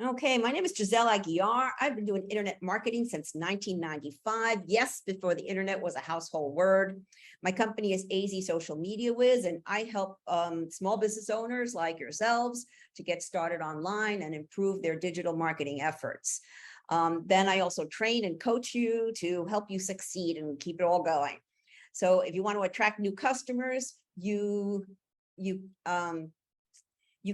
Okay, my name is Giselle Aguiar. I've been doing internet marketing since 1995. Yes, before the internet was a household word. My company is AZ Social Media Wiz, and I help small business owners like yourselves to get started online and improve their digital marketing efforts. Then I also train and coach you to help you succeed and keep it all going. So if you want to attract new customers, you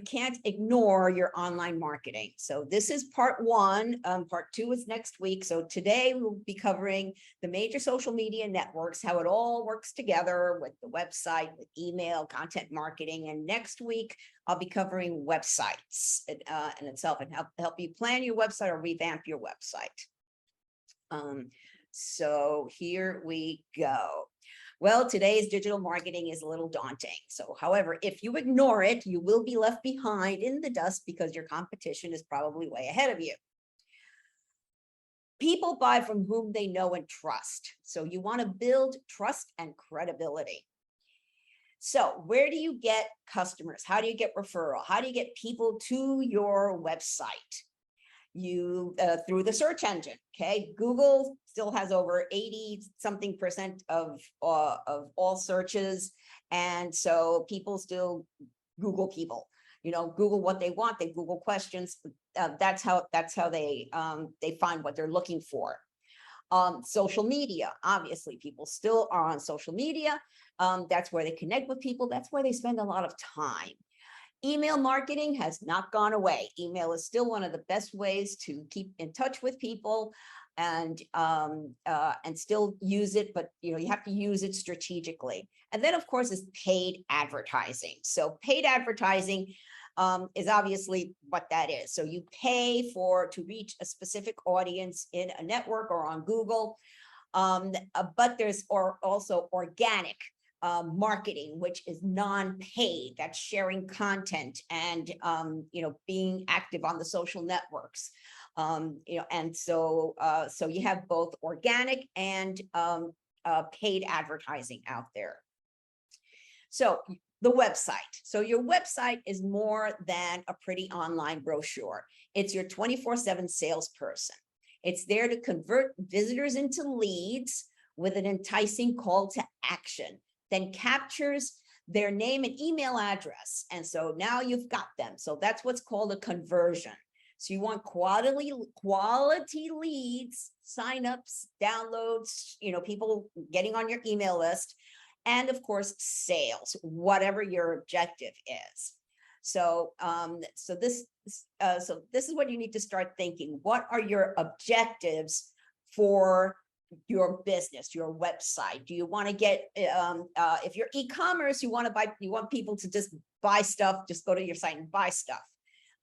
can't ignore your online marketing. So this is part one. Part two is next week. So today we'll be covering the major social media networks, how it all works together with the website, with email, content marketing. And next week, I'll be covering websites in itself and help you plan your website or revamp your website. So here we go. Well, today's digital marketing is a little daunting. So, however, if you ignore it, you will be left behind in the dust because your competition is probably way ahead of you. People buy from whom they know and trust. So you want to build trust and credibility. So where do you get customers? How do you get referral? How do you get people to your website? Through the search engine. Okay, Google still has over 80-something% of all searches, and so people still Google people. Google what they want. They Google questions. That's how they find what they're looking for. Social media, obviously, people still are on social media. That's where they connect with people. That's where they spend a lot of time. Email marketing has not gone away. Email is still one of the best ways to keep in touch with people and still use it, but you have to use it strategically. And then, of course, is paid advertising. So paid advertising is obviously what that is. So you pay to reach a specific audience in a network or on Google, but there's also organic marketing, which is non-paid. That's sharing content and being active on the social networks. And so you have both organic and paid advertising out there. So the website. So your website is more than a pretty online brochure. It's your 24/7 salesperson. It's there to convert visitors into leads with an enticing call to action. Then captures their name and email address. And so now you've got them. So that's what's called a conversion. So you want quality leads, signups, downloads, people getting on your email list, and of course, sales, whatever your objective is. So, this is what you need to start thinking. What are your objectives for your business, your website? Do you want to get if you're e-commerce, you want people to just buy stuff, just go to your site and buy stuff.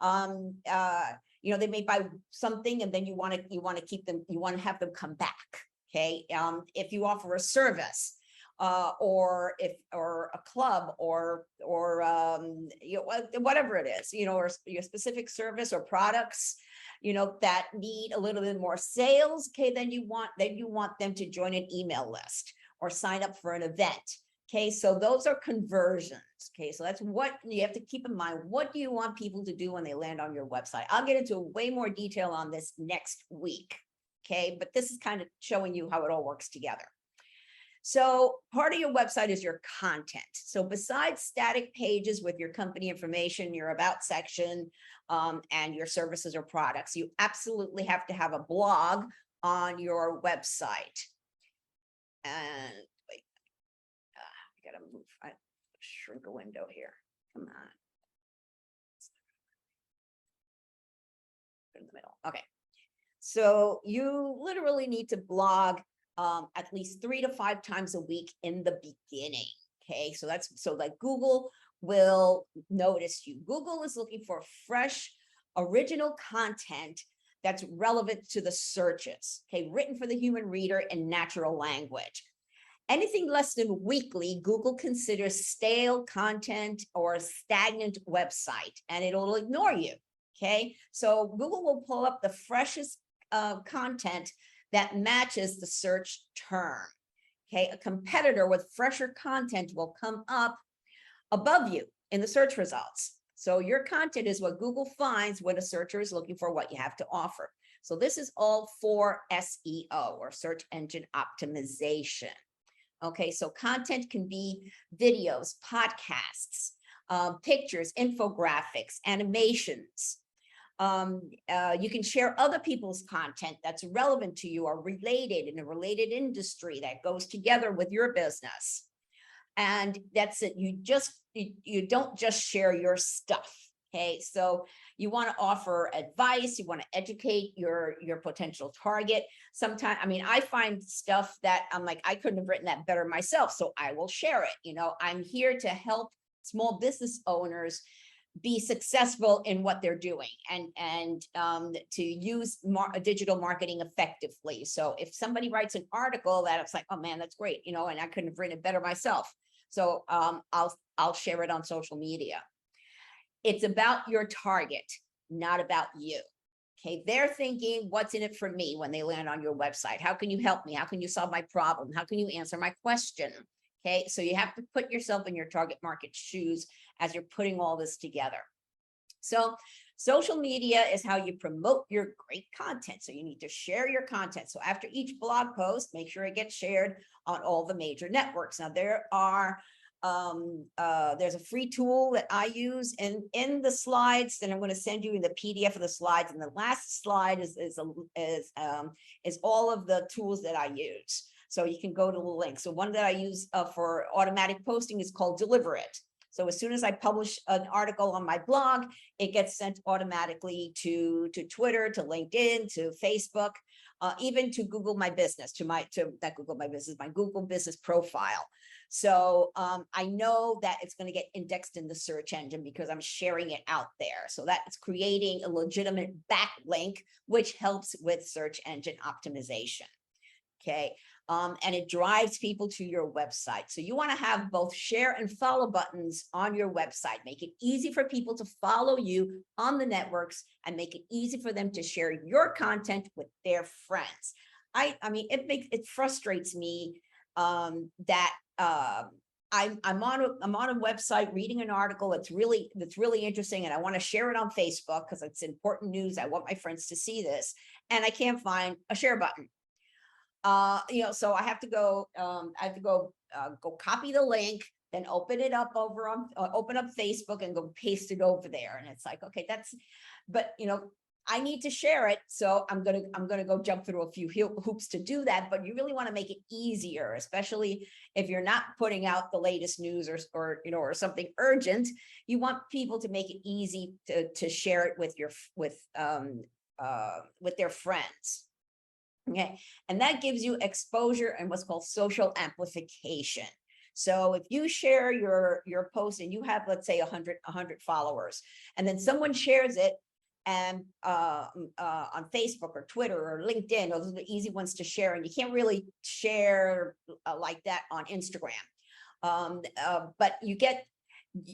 They may buy something and then you want to keep them, you want to have them come back. Okay. If you offer a service or a club or whatever it is, or your specific service or products, that need a little bit more sales. Okay, then you want them to join an email list or sign up for an event. Okay, so those are conversions. Okay, so that's what you have to keep in mind. What do you want people to do when they land on your website? I'll get into way more detail on this next week. Okay, but this is kind of showing you how it all works together. So part of your website is your content. So besides static pages with your company information, your about section, and your services or products, you absolutely have to have a blog on your website. And wait, I gotta move. I shrink a window here. Come on. In the middle. Okay. So you literally need to blog at least 3 to 5 times a week in the beginning. Okay, so like Google will notice you. Google is looking for fresh, original content that's relevant to the searches. Okay, written for the human reader in natural language. Anything less than weekly, Google considers stale content or a stagnant website, and it'll ignore you. Okay, so Google will pull up the freshest content that matches the search term. Okay, a competitor with fresher content will come up above you in the search results. So your content is what Google finds when a searcher is looking for what you have to offer. So this is all for SEO, or search engine optimization. Okay, so content can be videos, podcasts, pictures, infographics, animations. You can share other people's content that's relevant to you or related in a related industry that goes together with your business. And that's it. You don't just share your stuff. Okay, so you want to offer advice, you want to educate your potential target. Sometimes, I mean, I find stuff that I'm like, I couldn't have written that better myself, so I will share it. I'm here to help small business owners be successful in what they're doing, and to use digital marketing effectively. So if somebody writes an article that it's like, oh man, that's great, and I couldn't have written it better myself. So I'll share it on social media. It's about your target, not about you. Okay, they're thinking, what's in it for me when they land on your website? How can you help me? How can you solve my problem? How can you answer my question? Okay, so you have to put yourself in your target market shoes as you're putting all this together. So social media is how you promote your great content. So you need to share your content. So after each blog post, make sure it gets shared on all the major networks. Now there's a free tool that I use in the slides that I'm going to send you in the PDF of the slides. And the last slide is all of the tools that I use. So you can go to the link. So one that I use for automatic posting is called Deliver It. So as soon as I publish an article on my blog, it gets sent automatically to Twitter, to LinkedIn, to Facebook, even to Google My Business, my Google Business profile. So I know that it's going to get indexed in the search engine because I'm sharing it out there. So that's creating a legitimate backlink, which helps with search engine optimization. Okay. And it drives people to your website. So you want to have both share and follow buttons on your website. Make it easy for people to follow you on the networks, and make it easy for them to share your content with their friends. I mean, it frustrates me that I'm on a website reading an article that's really interesting, and I want to share it on Facebook because it's important news. I want my friends to see this, and I can't find a share button. So I have to go, go copy the link, then open it up over on, open up Facebook and go paste it over there. And it's like, okay, but I need to share it. So I'm going to go jump through a few hoops to do that. But you really want to make it easier, especially if you're not putting out the latest news or something urgent. You want people to make it easy to share it with their friends. Okay, and that gives you exposure and what's called social amplification. So if you share your post and you have, let's say, 100 followers, and then someone shares it and on Facebook or Twitter or LinkedIn, those are the easy ones to share, and you can't really share like that on Instagram. But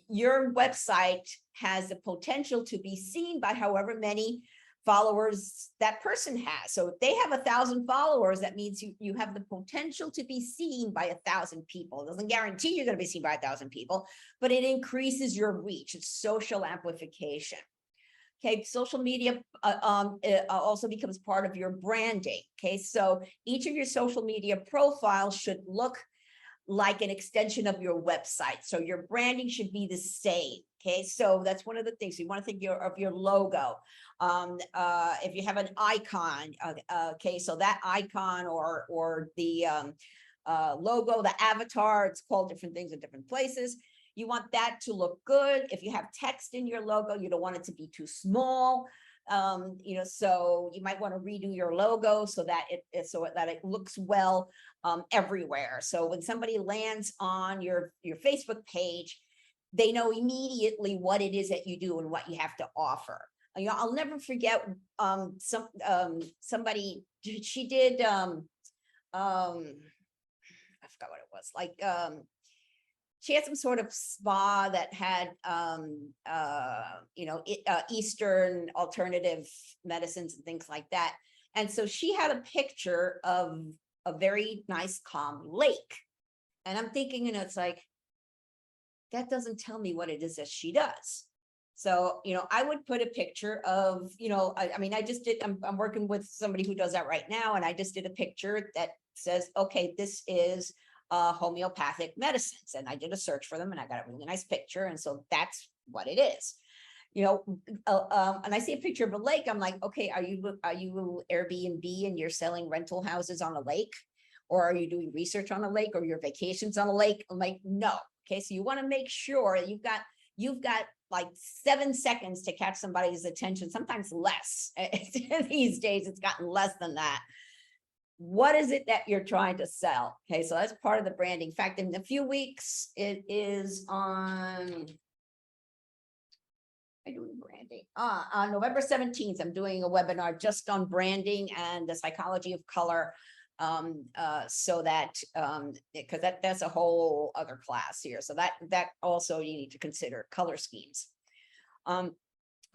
your website has the potential to be seen by however many followers that person has. So if they have 1,000 followers, that means you have the potential to be seen by 1,000 people. It doesn't guarantee you're going to be seen by 1,000 people, but it increases your reach. It's social amplification. Okay, social media also becomes part of your branding. Okay, so each of your social media profiles should look like an extension of your website. So your branding should be the same. Okay, so that's one of the things you want to think of your logo. If you have an icon, okay, so that icon or the logo, the avatar, it's called different things in different places. You want that to look good. If you have text in your logo, you don't want it to be too small. So you might want to redo your logo so that it looks well everywhere. So when somebody lands on your Facebook page, they know immediately what it is that you do and what you have to offer. I'll never forget somebody, she did I forgot what it was, like she had some sort of spa that had Eastern alternative medicines and things like that. And so she had a picture of a very nice calm lake. And I'm thinking, it's like, that doesn't tell me what it is that she does. So, I would put a picture of, I mean, I'm working with somebody who does that right now. And I just did a picture that says, okay, this is homeopathic medicines. And I did a search for them and I got a really nice picture. And so that's what it is. And I see a picture of a lake. I'm like, okay, are you Airbnb and you're selling rental houses on a lake? Or are you doing research on a lake, or your vacations on a lake? I'm like, no. Okay, so you want to make sure that you've got like 7 seconds to catch somebody's attention, sometimes less. These days, it's gotten less than that. What is it that you're trying to sell? Okay, so that's part of the branding. In fact, in a few weeks, it is on doing branding. On November 17th, I'm doing a webinar just on branding and the psychology of color. So that because that's a whole other class here. So that also you need to consider color schemes.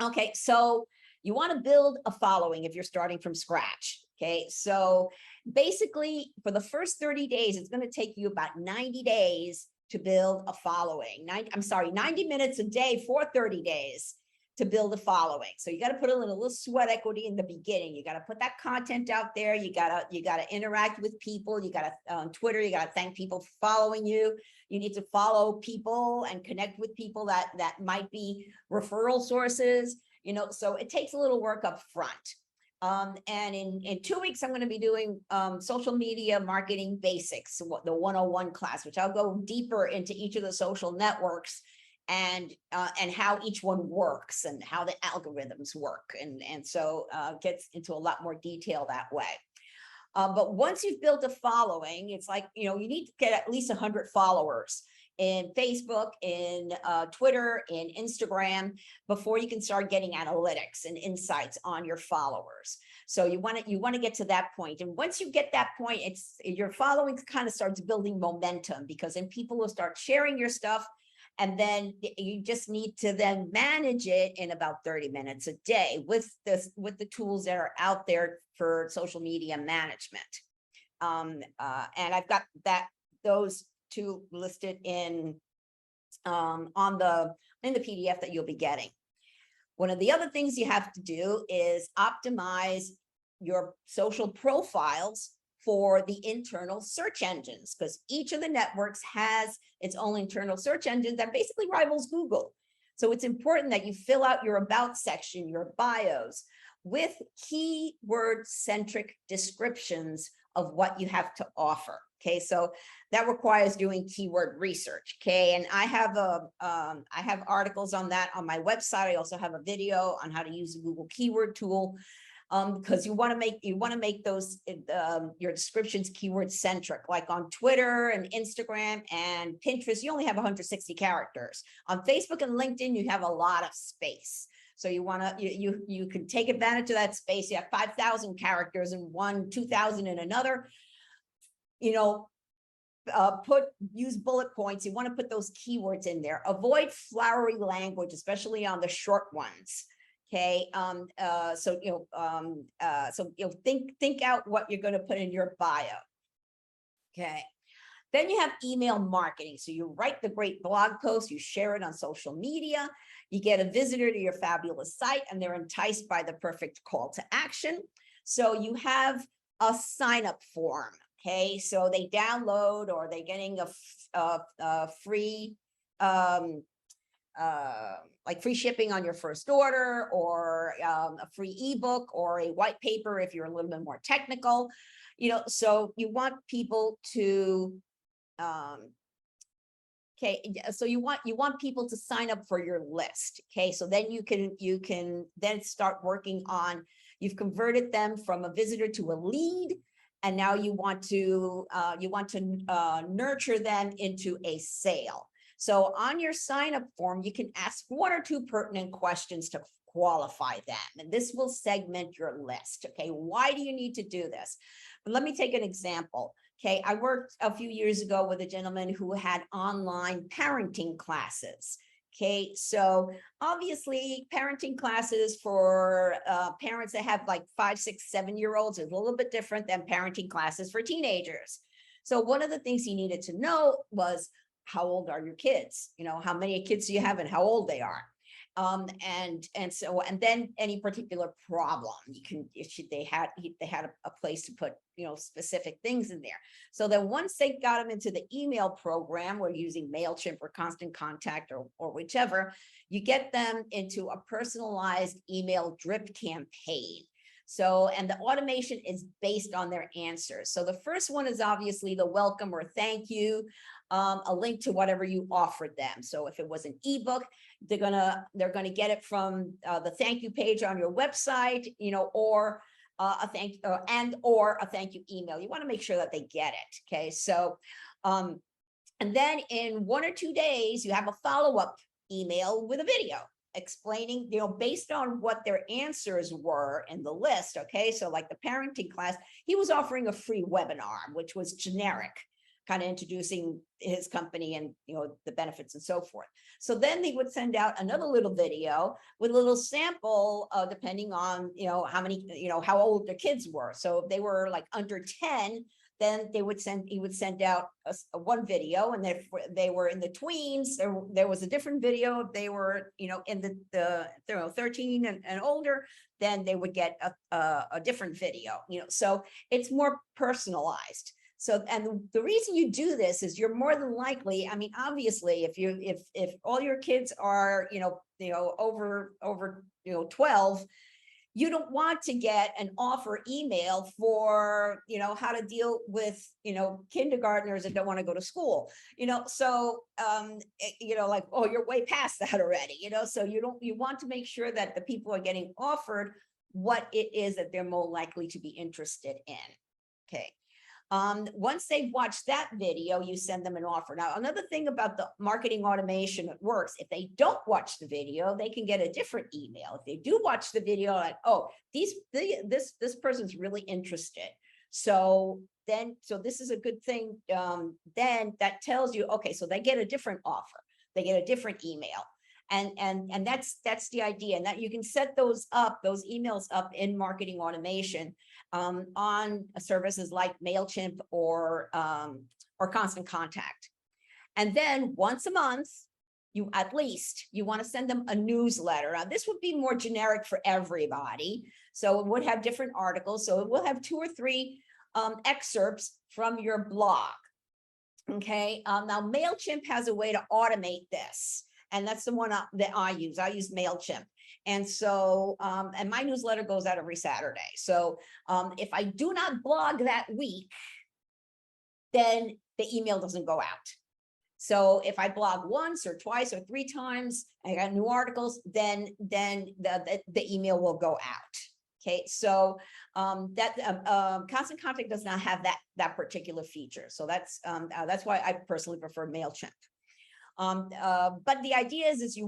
Okay, so you want to build a following if you're starting from scratch. Okay, so basically for the first 30 days, it's going to take you about 90 days to build a following. 90 minutes a day for 30 days to build a following. So you got to put a little sweat equity in the beginning. You got to put that content out there. You got to interact with people. You got to on Twitter, you got to thank people for following you. You need to follow people and connect with people that might be referral sources, so it takes a little work up front. And in 2 weeks, I'm going to be doing social media marketing basics, the 101 class, which I'll go deeper into each of the social networks and how each one works and how the algorithms work. And so gets into a lot more detail that way. But once you've built a following, it's like, you need to get at least 100 followers in Facebook, in Twitter, in Instagram, before you can start getting analytics and insights on your followers. So you want to get to that point. And once you get that point, your following kind of starts building momentum, because then people will start sharing your stuff. And then you just need to then manage it in about 30 minutes a day with the tools that are out there for social media management. And I've got those two listed in the PDF that you'll be getting. One of the other things you have to do is optimize your social profiles for the internal search engines, because each of the networks has its own internal search engine that basically rivals Google. So it's important that you fill out your about section, your bios, with keyword-centric descriptions of what you have to offer. Okay, so that requires doing keyword research. Okay, and I have articles on that on my website. I also have a video on how to use the Google keyword tool. Because you want to make those your descriptions keyword centric. Like on Twitter and Instagram and Pinterest, you only have 160 characters. On Facebook and LinkedIn, you have a lot of space. So you can take advantage of that space. You have 5,000 characters in one, 2,000 in another. Use bullet points. You want to put those keywords in there. Avoid flowery language, especially on the short ones. Okay, think out what you're going to put in your bio. Okay, then you have email marketing. So you write the great blog post, you share it on social media, you get a visitor to your fabulous site, and they're enticed by the perfect call to action. So you have a sign-up form. Okay, so they download, or they're getting a free like free shipping on your first order, or a free ebook, or a white paper if you're a little bit more technical. So you want people to so you want people to sign up for your list. Okay, so then you can then start working on, you've converted them from a visitor to a lead, and now you want to nurture them into a sale. So on your sign-up form, you can ask 1 or 2 pertinent questions to qualify them, and this will segment your list. Okay, why do you need to do this? But let me take an example. Okay, I worked a few years ago with a gentleman who had online parenting classes. Okay, so obviously parenting classes for parents that have like 5, 6, 7-year-olds is a little bit different than parenting classes for teenagers. So one of the things he needed to know was, how old are your kids? How many kids do you have and how old they are? And then any particular problem, you can, they had a place to put, specific things in there. So then once they got them into the email program, we're using MailChimp or Constant Contact or whichever, you get them into a personalized email drip campaign. So, and the automation is based on their answers. So the first one is obviously the welcome or thank you, a link to whatever you offered them. So if it was an ebook, they're gonna get it from the thank you page on your website, or a thank you email. You want to make sure that they get it. Okay, so and then in 1 or 2 days, you have a follow-up email with a video explaining, based on what their answers were in the list. Okay, so like the parenting class, he was offering a free webinar, which was generic, kind of introducing his company and the benefits and so forth. So then they would send out another little video with a little sample, depending on how many, how old their kids were. So if they were like under 10, then he would send out one video, and if they were in the tweens, there was a different video. If they were in the 13 and older, then they would get a different video. So it's more personalized. So, and the reason you do this is you're more than likely, I mean, obviously, if all your kids are, over 12, you don't want to get an offer email for, how to deal with, kindergartners that don't want to go to school, so, like, oh, you're way past that already, so you want to make sure that the people are getting offered what it is that they're more likely to be interested in. Okay. Once they've watched that video, you send them an offer. Now, another thing about the marketing automation that works, if they don't watch the video, they can get a different email. If they do watch the video, like, oh, this person's really interested. So this is a good thing. Then that tells you, okay, so they get a different offer. They get a different email. And that's the idea, and that you can set those emails up in marketing automation on services like MailChimp or Constant Contact. And then once a month, you want to send them a newsletter. Now, this would be more generic for everybody, so it would have different articles. So it will have 2 or 3 excerpts from your blog. Okay. Now MailChimp has a way to automate this. And that's the one that I use. I use MailChimp. And so, and my newsletter goes out every Saturday. So if I do not blog that week, then the email doesn't go out. So if I blog once or twice or 3 times, I got new articles, then the email will go out. Okay, so Constant Contact does not have that particular feature. So that's why I personally prefer MailChimp. But the idea is you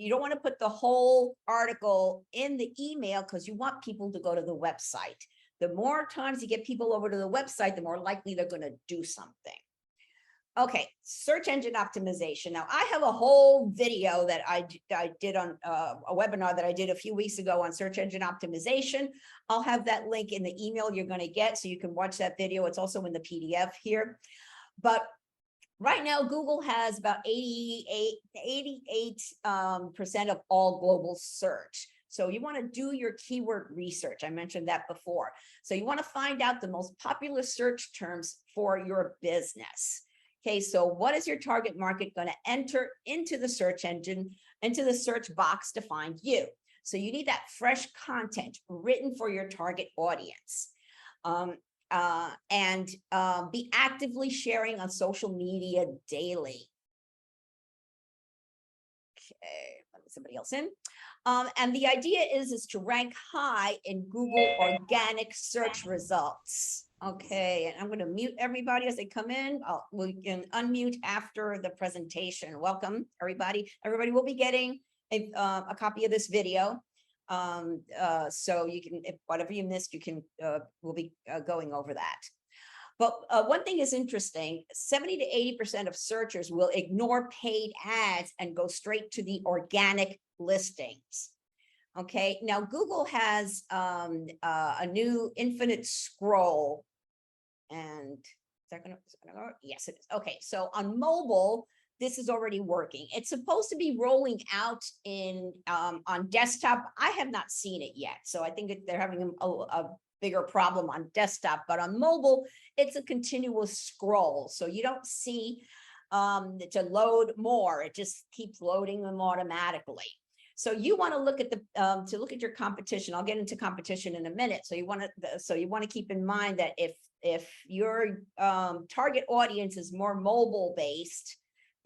don't want to put the whole article in the email, because you want people to go to the website. The more times you get people over to the website, the more likely they're going to do something. Okay, search engine optimization. Now, I have a whole video that I did on a webinar that I did a few weeks ago on search engine optimization. I'll have that link in the email you're going to get, so you can watch that video. It's also in the PDF here. But right now, Google has about 88% of all global search. So you want to do your keyword research. I mentioned that before. So you want to find out the most popular search terms for your business. Okay, so what is your target market going to enter into the search engine, into the search box to find you? So you need that fresh content written for your target audience. And be actively sharing on social media daily. Okay, let me somebody else in. And the idea is to rank high in Google organic search results. Okay, and I'm going to mute everybody as they come in. We can unmute after the presentation. Welcome, everybody. Everybody will be getting a copy of this video. So you can, if whatever you missed, you can, we'll be going over that. But one thing is interesting, 70 to 80% of searchers will ignore paid ads and go straight to the organic listings. Okay, now Google has a new infinite scroll, and is that gonna go? Yes, it is. Okay, so on mobile, this is already working. It's supposed to be rolling out in on desktop. I have not seen it yet, so I think they're having a bigger problem on desktop, but on mobile, it's a continuous scroll. So you don't see to load more, it just keeps loading them automatically. So you want to look at your competition. I'll get into competition in a minute. So you want to keep in mind that if your target audience is more mobile based,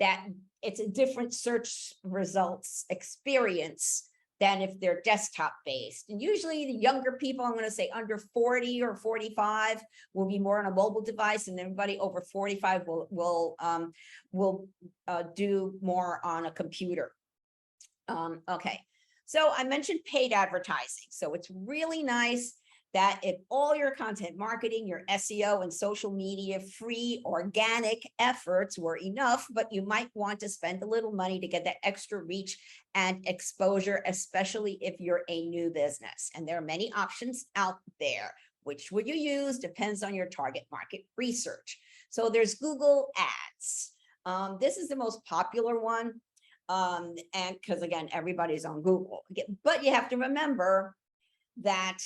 that it's a different search results experience than if they're desktop based. And usually the younger people, I'm going to say under 40 or 45, will be more on a mobile device, and everybody over 45 will do more on a computer. Okay, so I mentioned paid advertising. So it's really nice that if all your content marketing, your SEO and social media free organic efforts were enough, but you might want to spend a little money to get that extra reach and exposure, especially if you're a new business. And there are many options out there. Which would you use? Depends on your target market research. So there's Google Ads. This is the most popular one. And because again, everybody's on Google, but you have to remember that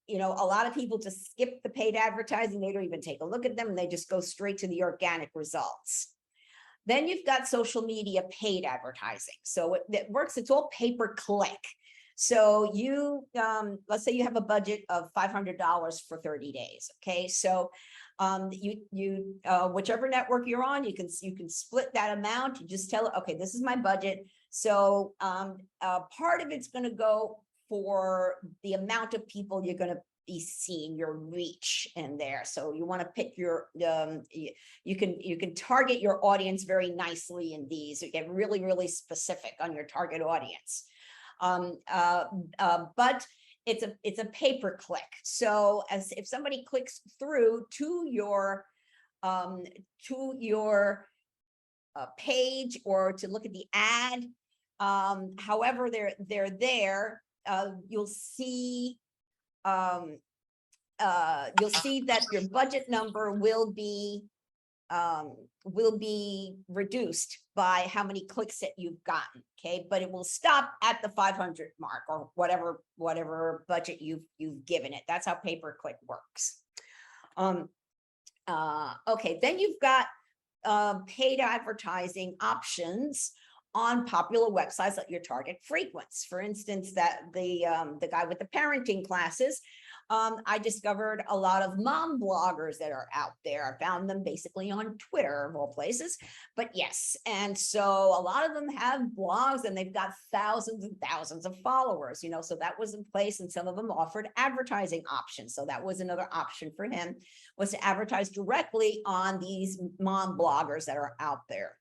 you know, a lot of people just skip the paid advertising. They don't even take a look at them, and they just go straight to the organic results. Then you've got social media paid advertising. So it works, it's all pay-per-click. So you let's say you have a budget of $500 for 30 days. Okay, so whichever network you're on, you can split that amount. You just tell it, okay, this is my budget. So part of it's going to go for the amount of people you're going to be seeing, your reach in there. So you want to pick your you can target your audience very nicely in these. You get really specific on your target audience. But it's a pay-per-click. So as if somebody clicks through to your page or to look at the ad, however they're there, you'll see that your budget number will be reduced by how many clicks that you've gotten. Okay, but it will stop at the 500 mark or whatever budget you've given it. That's how pay-per-click works. Okay, then you've got paid advertising options on popular websites that your target frequents. For instance, that the guy with the parenting classes, I discovered a lot of mom bloggers that are out there. I found them basically on Twitter of all places, but yes. And so a lot of them have blogs and they've got thousands and thousands of followers, you know, so that was in place, and some of them offered advertising options. So that was another option for him, was to advertise directly on these mom bloggers that are out there.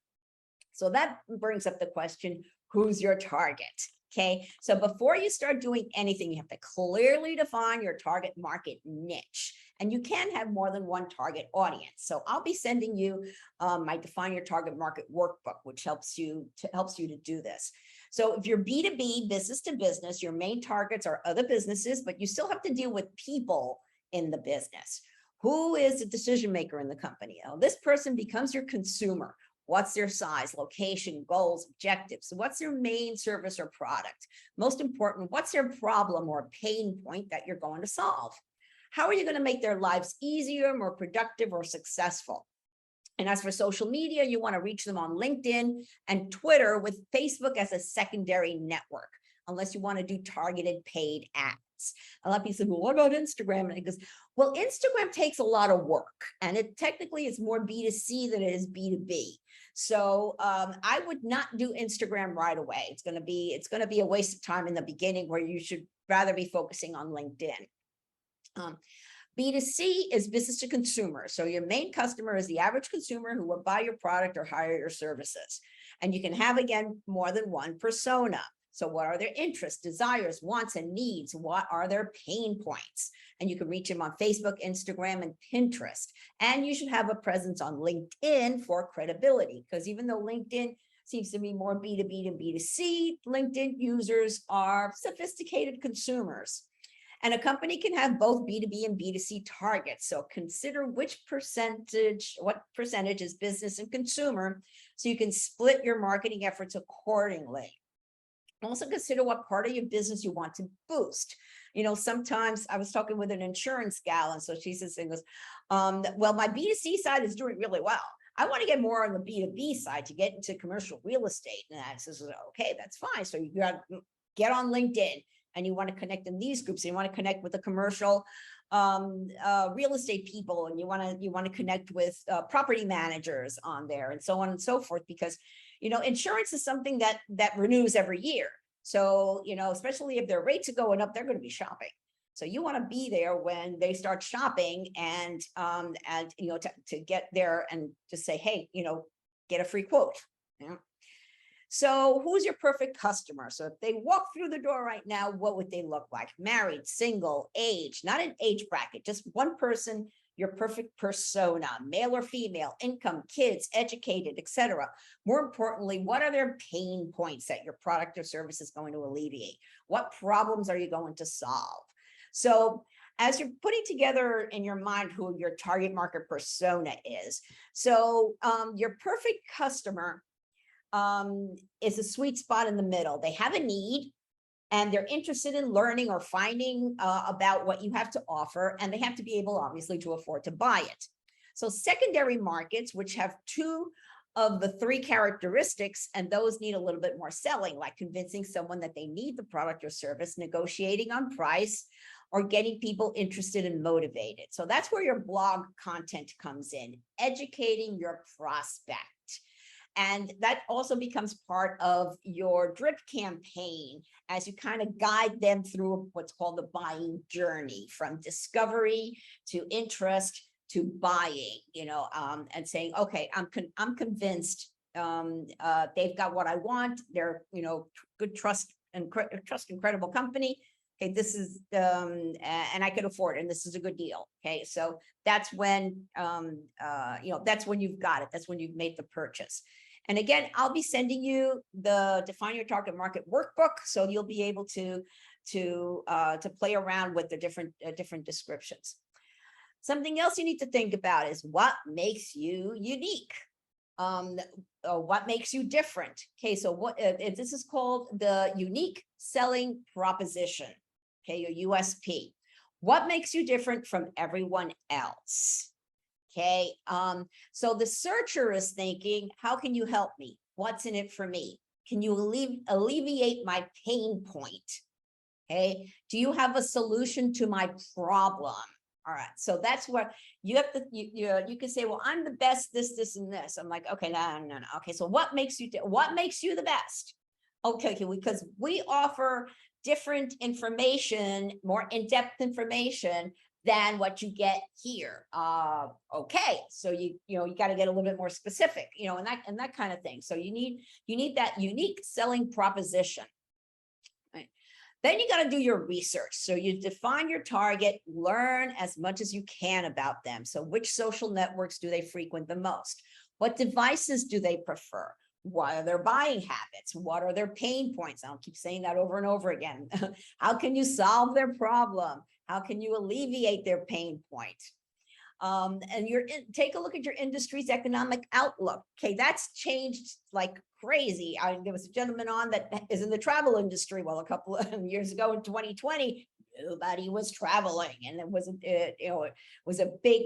So that brings up the question, who's your target? Okay, so before you start doing anything, you have to clearly define your target market niche, and you can have more than one target audience. So I'll be sending you my Define Your Target Market workbook, which helps you to do this. So if you're B2B, business to business, your main targets are other businesses, but you still have to deal with people in the business. Who is the decision maker in the company? Now, this person becomes your consumer. What's their size, location, goals, objectives? What's their main service or product? Most important, what's their problem or pain point that you're going to solve? How are you going to make their lives easier, more productive, or successful? And as for social media, you want to reach them on LinkedIn and Twitter, with Facebook as a secondary network, unless you want to do targeted paid ads. A lot of people say, well, what about Instagram? And it goes, well, Instagram takes a lot of work, and it technically is more B2C than it is B2B. So I would not do Instagram right away. It's going to be a waste of time in the beginning, where you should rather be focusing on LinkedIn. B2C is business to consumer. So your main customer is the average consumer who will buy your product or hire your services. And you can have, again, more than one persona. So what are their interests, desires, wants, and needs? What are their pain points? And you can reach them on Facebook, Instagram, and Pinterest. And you should have a presence on LinkedIn for credibility, because even though LinkedIn seems to be more B2B than B2C, LinkedIn users are sophisticated consumers. And a company can have both B2B and B2C targets. So consider what percentage is business and consumer, so you can split your marketing efforts accordingly. Also consider what part of your business you want to boost. Sometimes I was talking with an insurance gal, and so she says, well, my B2C side is doing really well. I want to get more on the B2B side to get into commercial real estate. And I says, okay, that's fine. So you got to get on LinkedIn, and you want to connect in these groups. You want to connect with the commercial real estate people, and you want to connect with property managers on there, and so on and so forth, because insurance is something that renews every year. So especially if their rates are going up, they're going to be shopping. So you want to be there when they start shopping, and to get there and just say, hey, get a free quote. So who's your perfect customer? So if they walk through the door right now, what would they look like? Married, single, age, not an age bracket, just one person, your perfect persona, male or female, income, kids, educated, etc. More importantly, what are their pain points that your product or service is going to alleviate? What problems are you going to solve? So as you're putting together in your mind who your target market persona is, so your perfect customer is a sweet spot in the middle. They have a need, and they're interested in learning or finding about what you have to offer, and they have to be able, obviously, to afford to buy it. So secondary markets, which have two of the three characteristics, and those need a little bit more selling, like convincing someone that they need the product or service, negotiating on price, or getting people interested and motivated. So that's where your blog content comes in, educating your prospect. And that also becomes part of your drip campaign as you kind of guide them through what's called the buying journey, from discovery to interest to buying, and saying, okay, I'm convinced they've got what I want. They're, good trust and credible company. Okay, this is, and I could afford it, and this is a good deal. Okay, so that's when, that's when you've got it. That's when you've made the purchase. And again, I'll be sending you the Define Your Target Market workbook, so you'll be able to play around with the different descriptions. Something else you need to think about is what makes you unique. What makes you different? Okay, so what this is called the unique selling proposition. Okay, your USP. What makes you different from everyone else? Okay, so the searcher is thinking, how can you help me? What's in it for me? Can you alleviate my pain point? Okay, do you have a solution to my problem? All right, so that's what you have to, you can say, well, I'm the best, this, and this. I'm like, okay, no. Okay, so what makes you the best? Okay, because we offer different information, more in-depth information than what you get here. Okay, so you got to get a little bit more specific, and that kind of thing. So you need that unique selling proposition. Right. Then you got to do your research. So you define your target, learn as much as you can about them. So which social networks do they frequent the most? What devices do they prefer? What are their buying habits? What are their pain points? I'll keep saying that over and over again. How can you solve their problem? How can you alleviate their pain point? And take a look at your industry's economic outlook. Okay, that's changed like crazy. There was a gentleman on that is in the travel industry. Well, a couple of years ago in 2020, nobody was traveling, and it was a big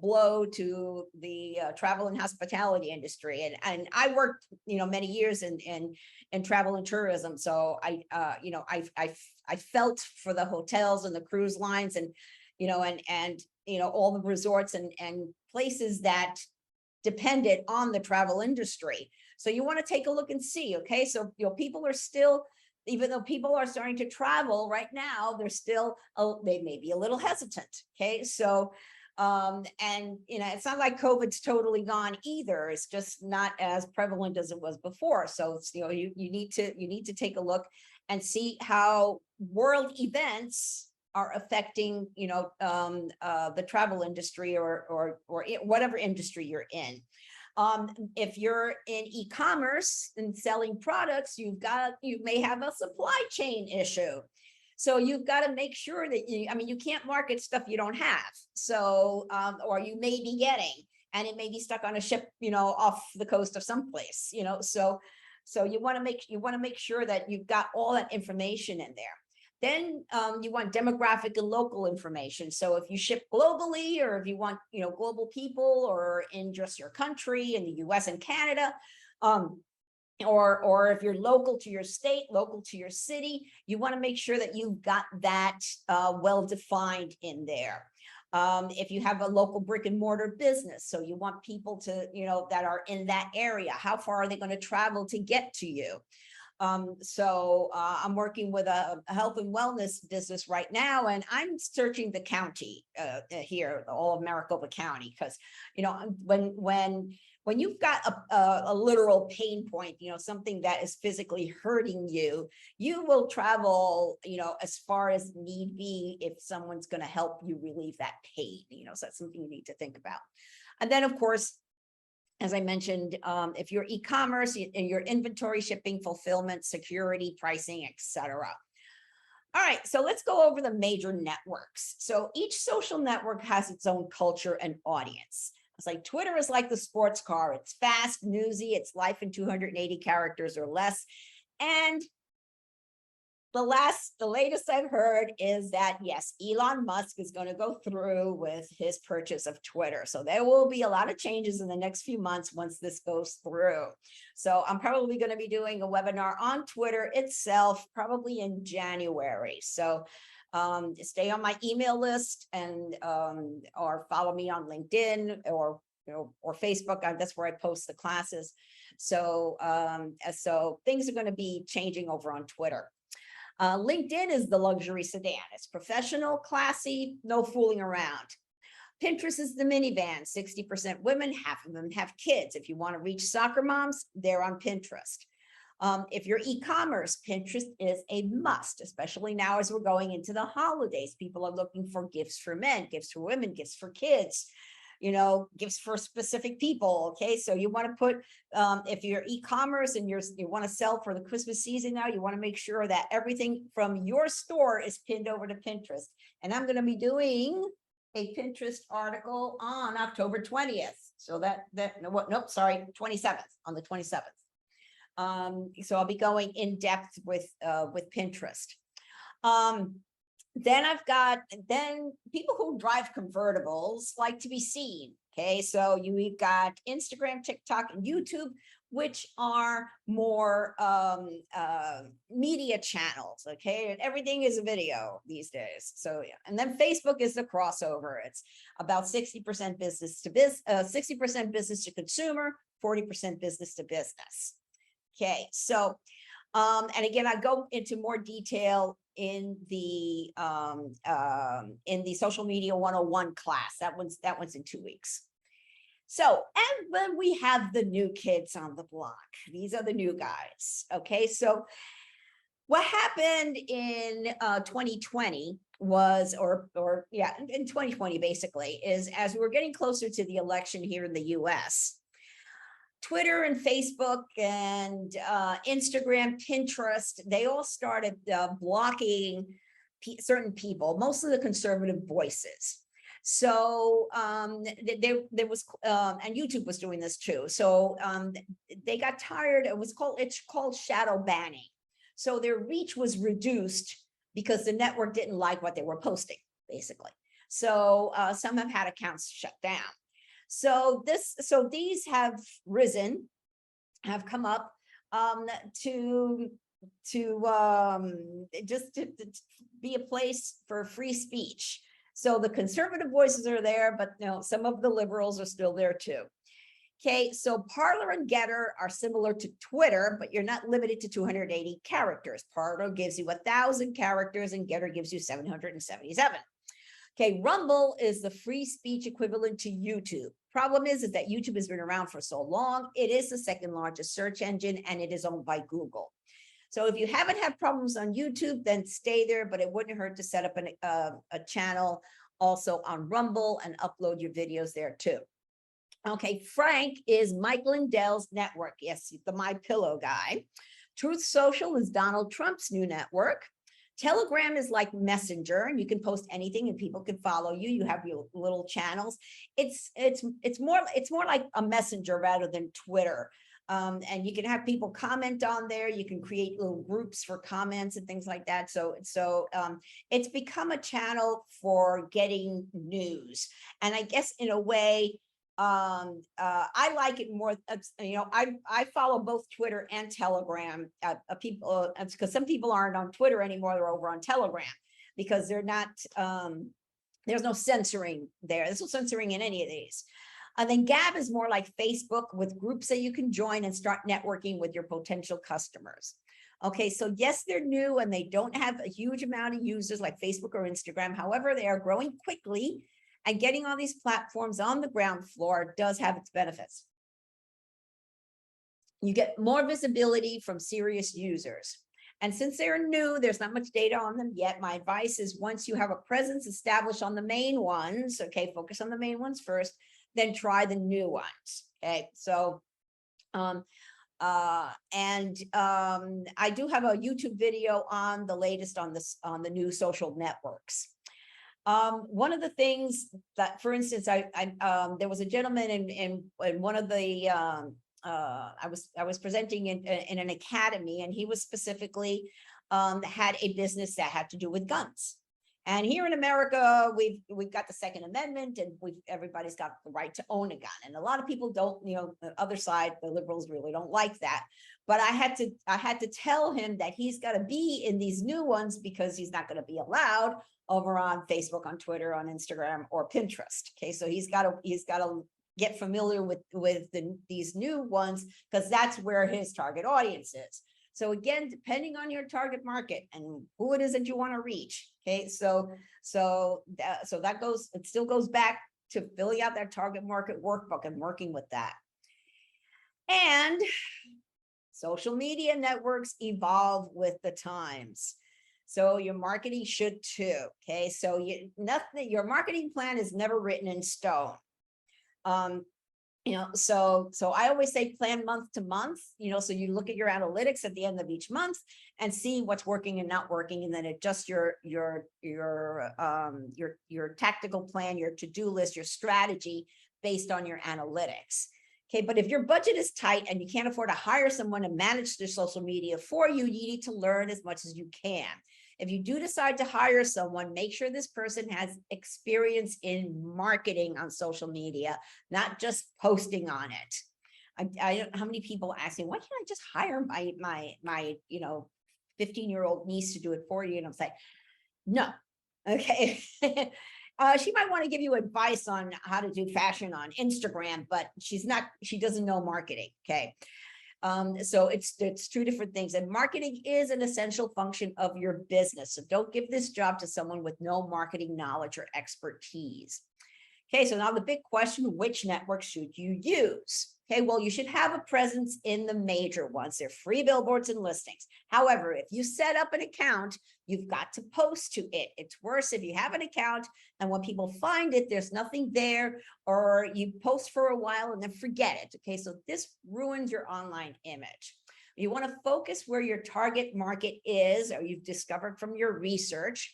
blow to the travel and hospitality industry. And I worked, many years in travel and tourism. So I felt for the hotels and the cruise lines and all the resorts and places that depended on the travel industry. So you want to take a look and see, okay, so people are still, even though people are starting to travel right now, they're still, they may be a little hesitant. Okay, so it's not like COVID's totally gone either. It's just not as prevalent as it was before. So it's, you need to take a look and see how world events are affecting, the travel industry or whatever industry you're in. If you're in e-commerce and selling products, you may have a supply chain issue. So you've got to make sure that you can't market stuff you don't have. So, or you may be getting, and it may be stuck on a ship, off the coast of someplace, so you want to make sure that you've got all that information in there. Then you want demographic and local information. So if you ship globally, or if you want, global people, or in just your country, in the US and Canada, or if you're local to your state, local to your city, you want to make sure that you've got that well defined in there. If you have a local brick and mortar business, so you want people to, that are in that area, how far are they going to travel to get to you? I'm working with a health and wellness business right now, and I'm searching the county here, all of Maricopa County, because when you've got a literal pain point, something that is physically hurting you, you will travel, as far as need be, if someone's going to help you relieve that pain, so that's something you need to think about. And then, of course, as I mentioned, if you're e-commerce, and your inventory, shipping, fulfillment, security, pricing, etc. All right, so let's go over the major networks. So each social network has its own culture and audience. It's like Twitter is like the sports car. It's fast, newsy, it's life in 280 characters or less. And the latest I've heard is that, yes, Elon Musk is going to go through with his purchase of Twitter. So there will be a lot of changes in the next few months once this goes through. So I'm probably going to be doing a webinar on Twitter itself, probably in January. So stay on my email list, and or follow me on LinkedIn or Facebook. That's where I post the classes. So so things are going to be changing over on Twitter. LinkedIn is the luxury sedan. It's professional, classy, no fooling around. Pinterest is the minivan, 60% women, half of them have kids. If you want to reach soccer moms, they're on Pinterest. If you're e-commerce, Pinterest is a must, especially now as we're going into the holidays. People are looking for gifts for men, gifts for women, gifts for kids, gifts for specific people. Okay, so you want to put, if you're e-commerce and you want to sell for the Christmas season now, you want to make sure that everything from your store is pinned over to Pinterest. And I'm going to be doing a Pinterest article on October 20th. So 27th, on the 27th. So I'll be going in depth with Pinterest. Then people who drive convertibles like to be seen. Okay, so we've got Instagram, TikTok, and YouTube, which are more media channels. Okay, and everything is a video these days. So yeah, and then Facebook is the crossover. It's about 60% business to business, 60% business to consumer, 40% business to business. Okay, so and again, I go into more detail in the social media 101 class. That one's in 2 weeks. So, and then we have the new kids on the block. These are the new guys. Okay, so what happened in 2020 was, in 2020 basically, is as we were getting closer to the election here in the US, Twitter and Facebook and Instagram, Pinterest, they all started blocking certain people, mostly the conservative voices. So there was, and YouTube was doing this too. So they got tired. It's called shadow banning. So their reach was reduced because the network didn't like what they were posting, basically. So some have had accounts shut down. So these have risen, have come up to be a place for free speech. So the conservative voices are there, but some of the liberals are still there too. Okay, so Parler and Getter are similar to Twitter, but you're not limited to 280 characters. Parler gives you 1,000 characters and Getter gives you 777. Okay, Rumble is the free speech equivalent to YouTube. Problem is that YouTube has been around for so long. It is the second largest search engine and it is owned by Google. So if you haven't had problems on YouTube, then stay there, but it wouldn't hurt to set up a channel also on Rumble and upload your videos there too. Okay, Frank is Mike Lindell's network. Yes, the My Pillow guy. Truth Social is Donald Trump's new network. Telegram is like Messenger, and you can post anything and people can follow you. You have your little channels. It's more like a messenger rather than Twitter. And you can have people comment on there. You can create little groups for comments and things like that. So it's become a channel for getting news. And I guess in a way, I like it more. I follow both Twitter and Telegram. People, because some people aren't on Twitter anymore; they're over on Telegram because they're not. There's no censoring there. There's no censoring in any of these. And then Gab is more like Facebook with groups that you can join and start networking with your potential customers. Okay, so yes, they're new and they don't have a huge amount of users like Facebook or Instagram. However, they are growing quickly. And getting all these platforms on the ground floor does have its benefits. You get more visibility from serious users. And since they're new, there's not much data on them yet. My advice is once you have a presence established on the main ones, okay, focus on the main ones first, then try the new ones. Okay, so I do have a YouTube video on the latest on the new social networks. One of the things that, for instance, there was a gentleman in one of the I was presenting in an academy, and he was specifically had a business that had to do with guns. And here in America, we've got the Second Amendment, and everybody's got the right to own a gun. And a lot of people don't, the other side, the liberals really don't like that. But I had to tell him that he's got to be in these new ones because he's not going to be allowed over on Facebook, on Twitter, on Instagram, or Pinterest. Okay, so he's got to get familiar with these new ones because that's where his target audience is. So again, depending on your target market and who it is that you want to reach. Okay, so that goes. It still goes back to filling out that target market workbook and working with that. And social media networks evolve with the times. So your marketing should too. Okay, so your marketing plan is never written in stone. So I always say plan month to month, so you look at your analytics at the end of each month and see what's working and not working, and then adjust your tactical plan, your to-do list, your strategy based on your analytics. Okay, but if your budget is tight and you can't afford to hire someone to manage their social media for you, you need to learn as much as you can. If you do decide to hire someone, make sure this person has experience in marketing on social media, not just posting on it. I don't know how many people ask me, why can't I just hire my 15-year-old niece to do it for you? And I'm saying, no. Okay. She might want to give you advice on how to do fashion on Instagram, but she doesn't know marketing. Okay. So it's two different things, and marketing is an essential function of your business. So don't give this job to someone with no marketing knowledge or expertise. Okay, so now the big question, which network should you use? Okay, well, you should have a presence in the major ones. They're free billboards and listings. However, if you set up an account, you've got to post to it. It's worse if you have an account and when people find it, there's nothing there, or you post for a while and then forget it. Okay, so this ruins your online image. You want to focus where your target market is, or you've discovered from your research,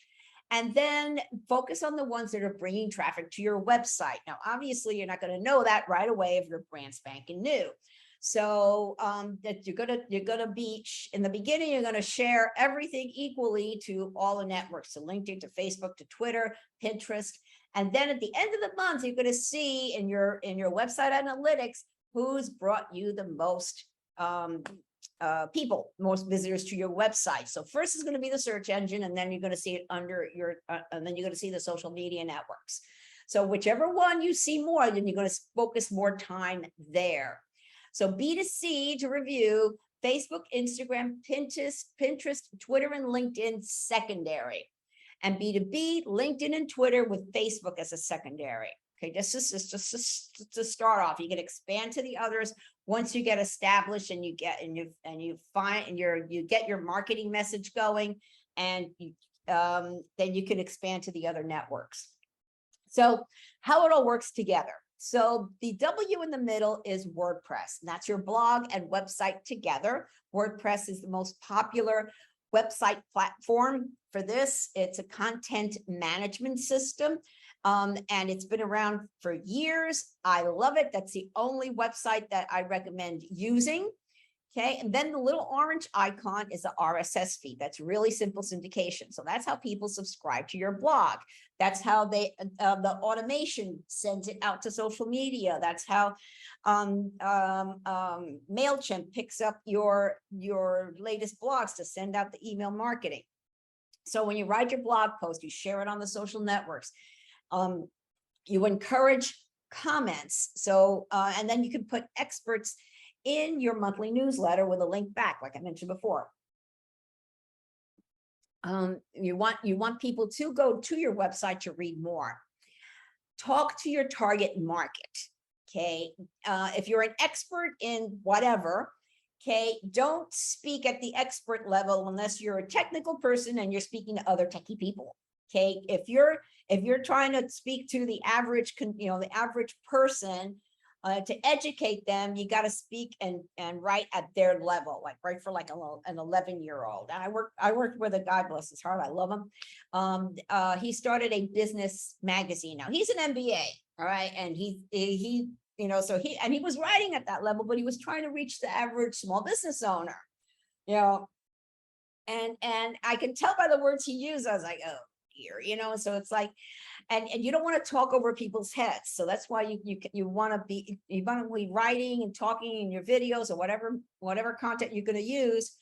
and then focus on the ones that are bringing traffic to your website. Now, obviously, you're not going to know that right away if you're brand spanking new. So that you're gonna be in the beginning, you're gonna share everything equally to all the networks, to LinkedIn, to Facebook, to Twitter, Pinterest, and then at the end of the month, you're gonna see in your website analytics who's brought you the most most visitors to your website. So first is going to be the search engine, and then you're going to see it under your, and then you're going to see the social media networks. So whichever one you see more, then you're going to focus more time there. So B2C to review: Facebook, Instagram, Pinterest, Twitter, and LinkedIn secondary. And B2B, LinkedIn and Twitter with Facebook as a secondary. Okay, this is just to start off. You can expand to the others once you get established and you get you get your marketing message going, and then you can expand to the other networks. So how it all works together. So the W in the middle is WordPress. And that's your blog and website together. WordPress is the most popular website platform for this. It's a content management system. And it's been around for years. I love it. That's the only website that I recommend using. Okay, and then the little orange icon is the RSS feed. That's really simple syndication. So that's how people subscribe to your blog. That's how they the automation sends it out to social media. That's how MailChimp picks up your latest blogs to send out the email marketing. So when you write your blog post, you share it on the social networks. You encourage comments. So and then you can put experts in your monthly newsletter with a link back, like I mentioned before. You want people to go to your website to read more. Talk to your target market. Okay, if you're an expert in whatever, okay, don't speak at the expert level unless you're a technical person and you're speaking to other techie people. Okay, if you're trying to speak to the average, the average person, to educate them, you got to speak and write at their level, like write for like an 11-year-old. And I worked with a guy, bless his heart, I love him. He started a business magazine. Now he's an MBA, all right, and he so he was writing at that level, but he was trying to reach the average small business owner, and I can tell by the words he used. I was like, oh dear, so it's like, and you don't want to talk over people's heads. So that's why you want to be writing and talking in your videos or whatever content you're going to use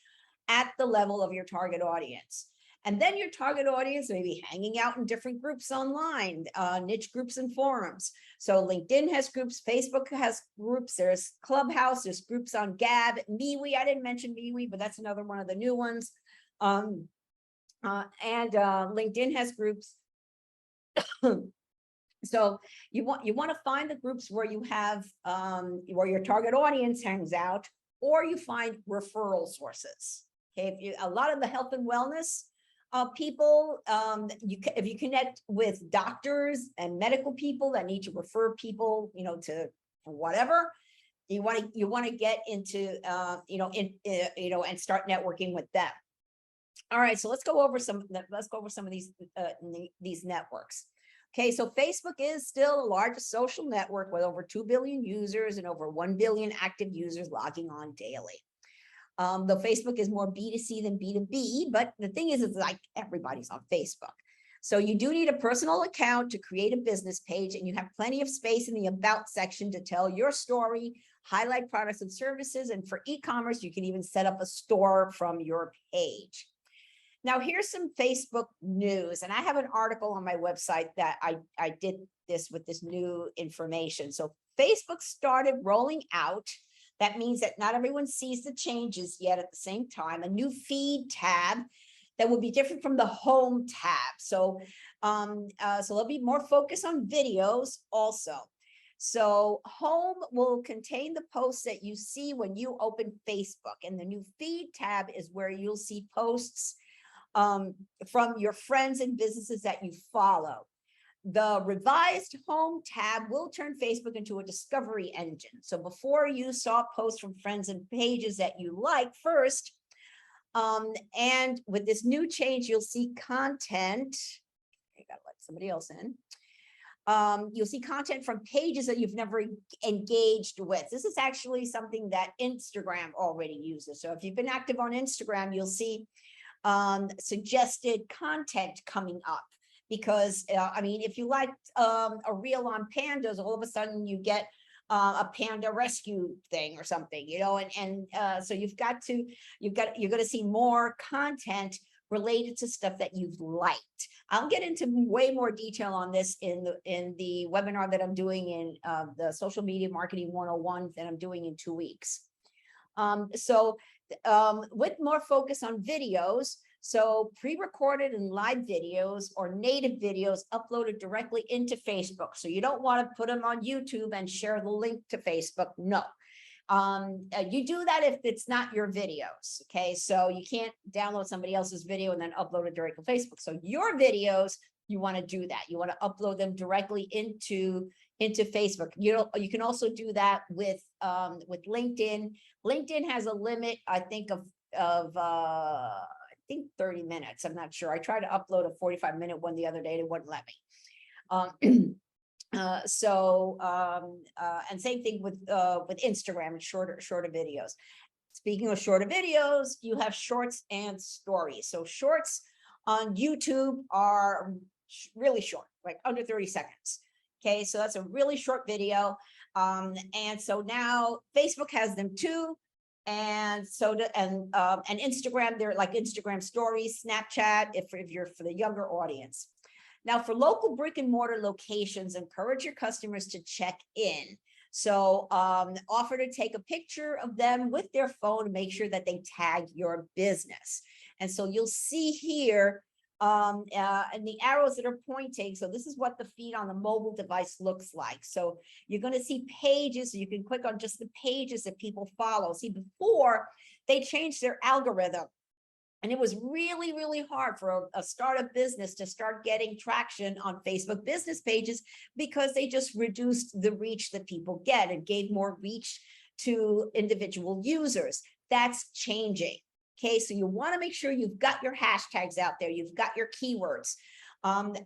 at the level of your target audience. And then your target audience may be hanging out in different groups online, niche groups and forums. So LinkedIn has groups, Facebook has groups, there's Clubhouse, there's groups on Gab, MeWe. I didn't mention MeWe, but that's another one of the new ones. And LinkedIn has groups. So you want to find the groups where you have where your target audience hangs out, or you find referral sources. Okay, a lot of the health and wellness people, if you connect with doctors and medical people that need to refer people, to whatever, you want to get into and start networking with them. All right, so let's go over some of these networks. Okay, so Facebook is still the largest social network with over 2 billion users and over 1 billion active users logging on daily. Though Facebook is more B2C than B2B, but the thing is, it's like everybody's on Facebook. So you do need a personal account to create a business page, and you have plenty of space in the About section to tell your story, highlight products and services, and for e-commerce, you can even set up a store from your page. Now, here's some Facebook news, and I have an article on my website that I did this with this new information. So Facebook started rolling out, that means that not everyone sees the changes yet at the same time, a new feed tab that will be different from the home tab. So, so there'll be more focus on videos also. So home will contain the posts that you see when you open Facebook, and the new feed tab is where you'll see posts from your friends and businesses that you follow. The revised home tab will turn Facebook into a discovery engine. So before, you saw posts from friends and pages that you like first. And with this new change, you'll see content. I gotta let somebody else in. You'll see content from pages that you've never engaged with. This is actually something that Instagram already uses. So if you've been active on Instagram, you'll see suggested content coming up, because I mean, if you like a reel on pandas, all of a sudden you get a panda rescue thing or something, so you're going to see more content related to stuff that you've liked. I'll get into way more detail on this in the webinar that I'm doing in the Social Media Marketing 101 that I'm doing in 2 weeks. With more focus on videos, so pre-recorded and live videos or native videos uploaded directly into Facebook. So you don't want to put them on YouTube and share the link to Facebook. No. You do that if it's not your videos. Okay, so you can't download somebody else's video and then upload it directly to Facebook. So your videos, you want to do that. You want to upload them directly into Facebook. You can also do that with LinkedIn. LinkedIn has a limit, I think, of think 30 minutes. I'm not sure. I tried to upload a 45-minute one the other day. It wouldn't let me. And same thing with Instagram and shorter videos. Speaking of shorter videos, you have shorts and stories. So shorts on YouTube are really short, like under 30 seconds. Okay, so that's a really short video. And so now Facebook has them too. And so and Instagram, they're like Instagram stories, Snapchat, if you're for the younger audience. Now, for local brick and mortar locations, encourage your customers to check in. So offer to take a picture of them with their phone to make sure that they tag your business. And so you'll see here and the arrows that are pointing. So this is what the feed on the mobile device looks like. So you're going to see pages. So you can click on just the pages that people follow. See, before they changed their algorithm. And it was really, really hard for a startup business to start getting traction on Facebook business pages because they just reduced the reach that people get and gave more reach to individual users. That's changing. Okay, so you want to make sure you've got your hashtags out there, you've got your keywords, and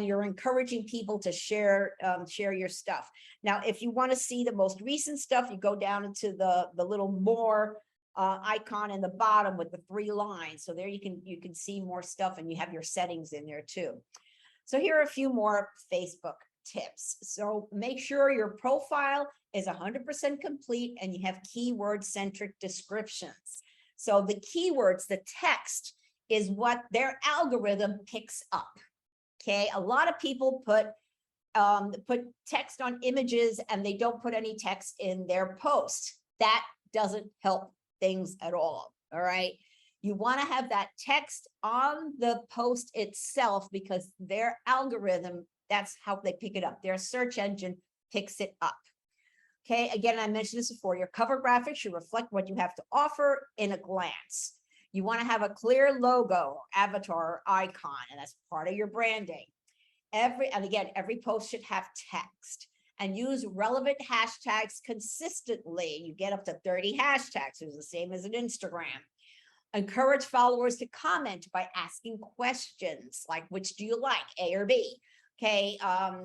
you're encouraging people to share your stuff. Now, if you want to see the most recent stuff, you go down into the little more icon in the bottom with the 3 lines. So there you can see more stuff, and you have your settings in there too. So here are a few more Facebook tips. So make sure your profile is 100% complete and you have keyword-centric descriptions. So the keywords, the text, is what their algorithm picks up. Okay, a lot of people put text on images and they don't put any text in their post. That doesn't help things at all. All right, you want to have that text on the post itself because their algorithm, that's how they pick it up. Their search engine picks it up. Okay, again, I mentioned this before, your cover graphic should reflect what you have to offer in a glance. You want to have a clear logo, avatar, or icon, and that's part of your branding. Every post should have text, and use relevant hashtags consistently. You get up to 30 hashtags, it's the same as an Instagram. Encourage followers to comment by asking questions like, which do you like, A or B? Okay, or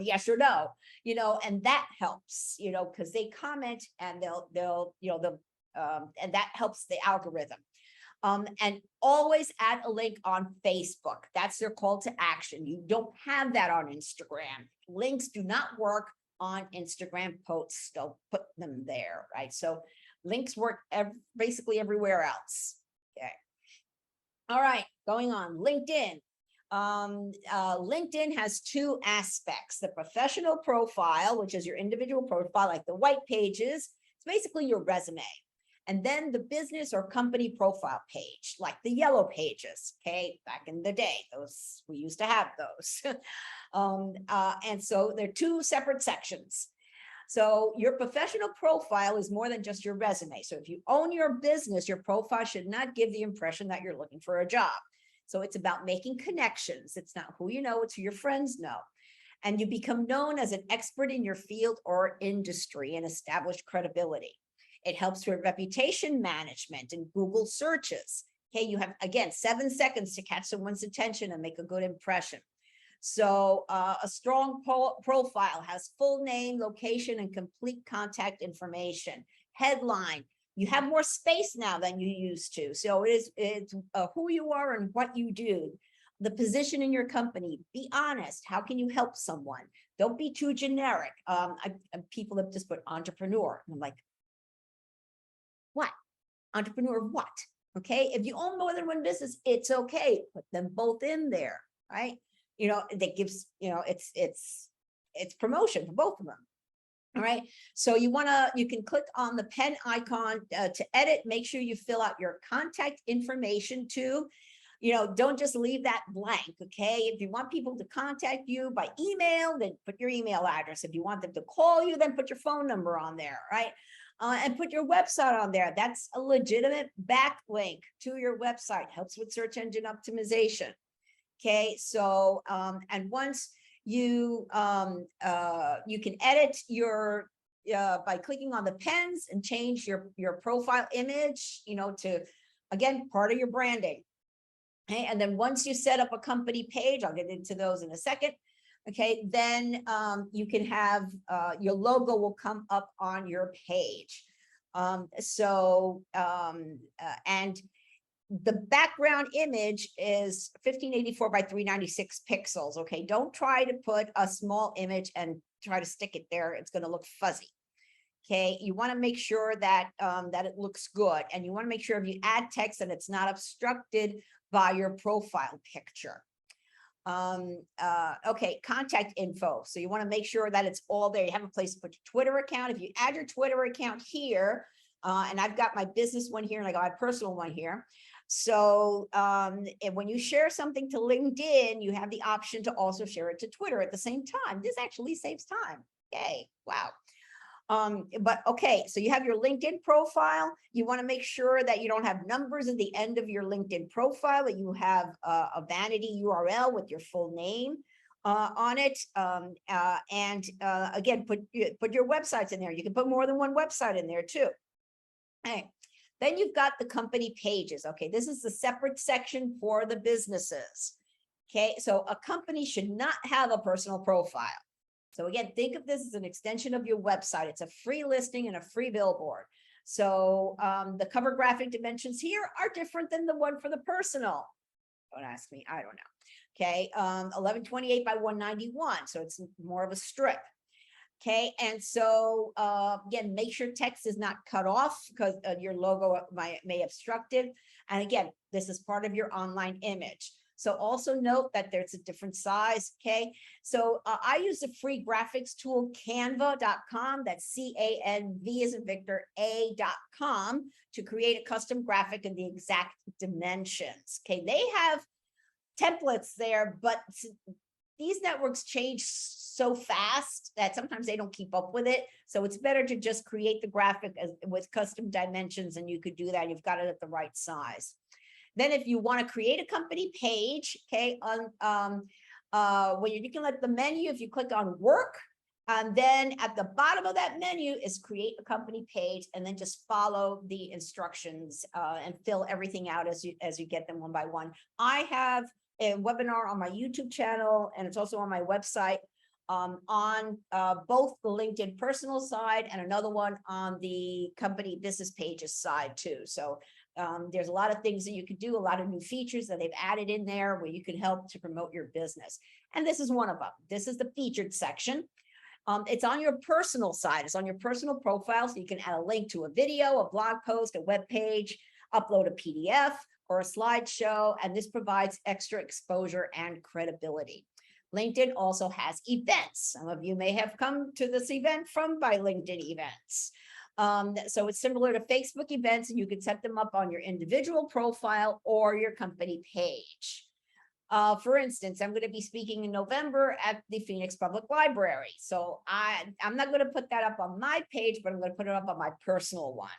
yes or no, and that helps, because they comment and and that helps the algorithm. And always add a link on Facebook. That's their call to action. You don't have that on Instagram. Links do not work on Instagram posts. Don't put them there, right? So links work basically everywhere else. Okay. All right, going on. LinkedIn. LinkedIn has 2 aspects: the professional profile, which is your individual profile, like the white pages. It's basically your resume. And then the business or company profile page, like the yellow pages. Okay, back in the day, we used to have those. And so they're 2 separate sections. So your professional profile is more than just your resume. So if you own your business, your profile should not give the impression that you're looking for a job. So it's about making connections. It's not who you know, it's who your friends know. And you become known as an expert in your field or industry and establish credibility. It helps with reputation management and Google searches. Okay, you have, again, 7 seconds to catch someone's attention and make a good impression. So a strong profile has full name, location, and complete contact information. Headline. You have more space now than you used to. So it's who you are and what you do. The position in your company. Be honest. How can you help someone? Don't be too generic. People have just put entrepreneur. I'm like, what? Entrepreneur of what? Okay. If you own more than one business, it's okay. Put them both in there, right? That gives, it's promotion for both of them. All right. So you can click on the pen icon to edit. Make sure you fill out your contact information too. Don't just leave that blank. Okay. If you want people to contact you by email, then put your email address. If you want them to call you, then put your phone number on there, right? And put your website on there. That's a legitimate backlink to your website. Helps with search engine optimization. Okay, so and once you can edit your by clicking on the pens and change your profile image, to, again, part of your branding. Okay, and then once you set up a company page, I'll get into those in a second. Okay, then you can have your logo will come up on your page. And the background image is 1584 by 396 pixels. Okay, don't try to put a small image and try to stick it there. It's going to look fuzzy. Okay, you want to make sure that that it looks good, and you want to make sure if you add text that it's not obstructed by your profile picture. Okay, contact info. So you want to make sure that it's all there. You have a place to put your Twitter account. If you add your Twitter account here, and I've got my business one here and I got my personal one here. So and when you share something to LinkedIn, you have the option to also share it to Twitter at the same time. This actually saves time. Yay, wow. But okay, so you have your LinkedIn profile. You want to make sure that you don't have numbers at the end of your LinkedIn profile, that you have a vanity URL with your full name on it. Again, put your websites in there. You can put more than one website in there too. Okay. Then you've got the company pages. Okay, this is the separate section for the businesses. Okay, so a company should not have a personal profile. So again, think of this as an extension of your website. It's a free listing and a free billboard. So the cover graphic dimensions here are different than the one for the personal. Don't ask me, I don't know. Okay, 1128 by 191. So it's more of a strip. Okay, and so again, make sure text is not cut off because your logo may obstruct it. And again, this is part of your online image. So also note that there's a different size. Okay, so I use the free graphics tool canva.com. That's CANV as in Victor A.com to create a custom graphic in the exact dimensions. Okay, they have templates there, but these networks change so fast that sometimes they don't keep up with it. So it's better to just create the graphic with custom dimensions, and you could do that. You've got it at the right size. Then if you want to create a company page, okay, when you're looking at the menu, if you click on work, and then at the bottom of that menu is create a company page, and then just follow the instructions and fill everything out as you get them one by one. I have a webinar on my YouTube channel, and it's also on my website on both the LinkedIn personal side and another one on the company business pages side too. So there's a lot of things that you could do, a lot of new features that they've added in there where you can help to promote your business. And this is one of them. This is the featured section. It's on your personal side. It's on your personal profile. So you can add a link to a video, a blog post, a web page, upload a PDF or a slideshow, and this provides extra exposure and credibility. LinkedIn also has events. Some of you may have come to this event from my LinkedIn events. So it's similar to Facebook events, and you can set them up on your individual profile or your company page. For instance, I'm going to be speaking in November at the Phoenix Public Library. So I'm not going to put that up on my page, but I'm going to put it up on my personal one,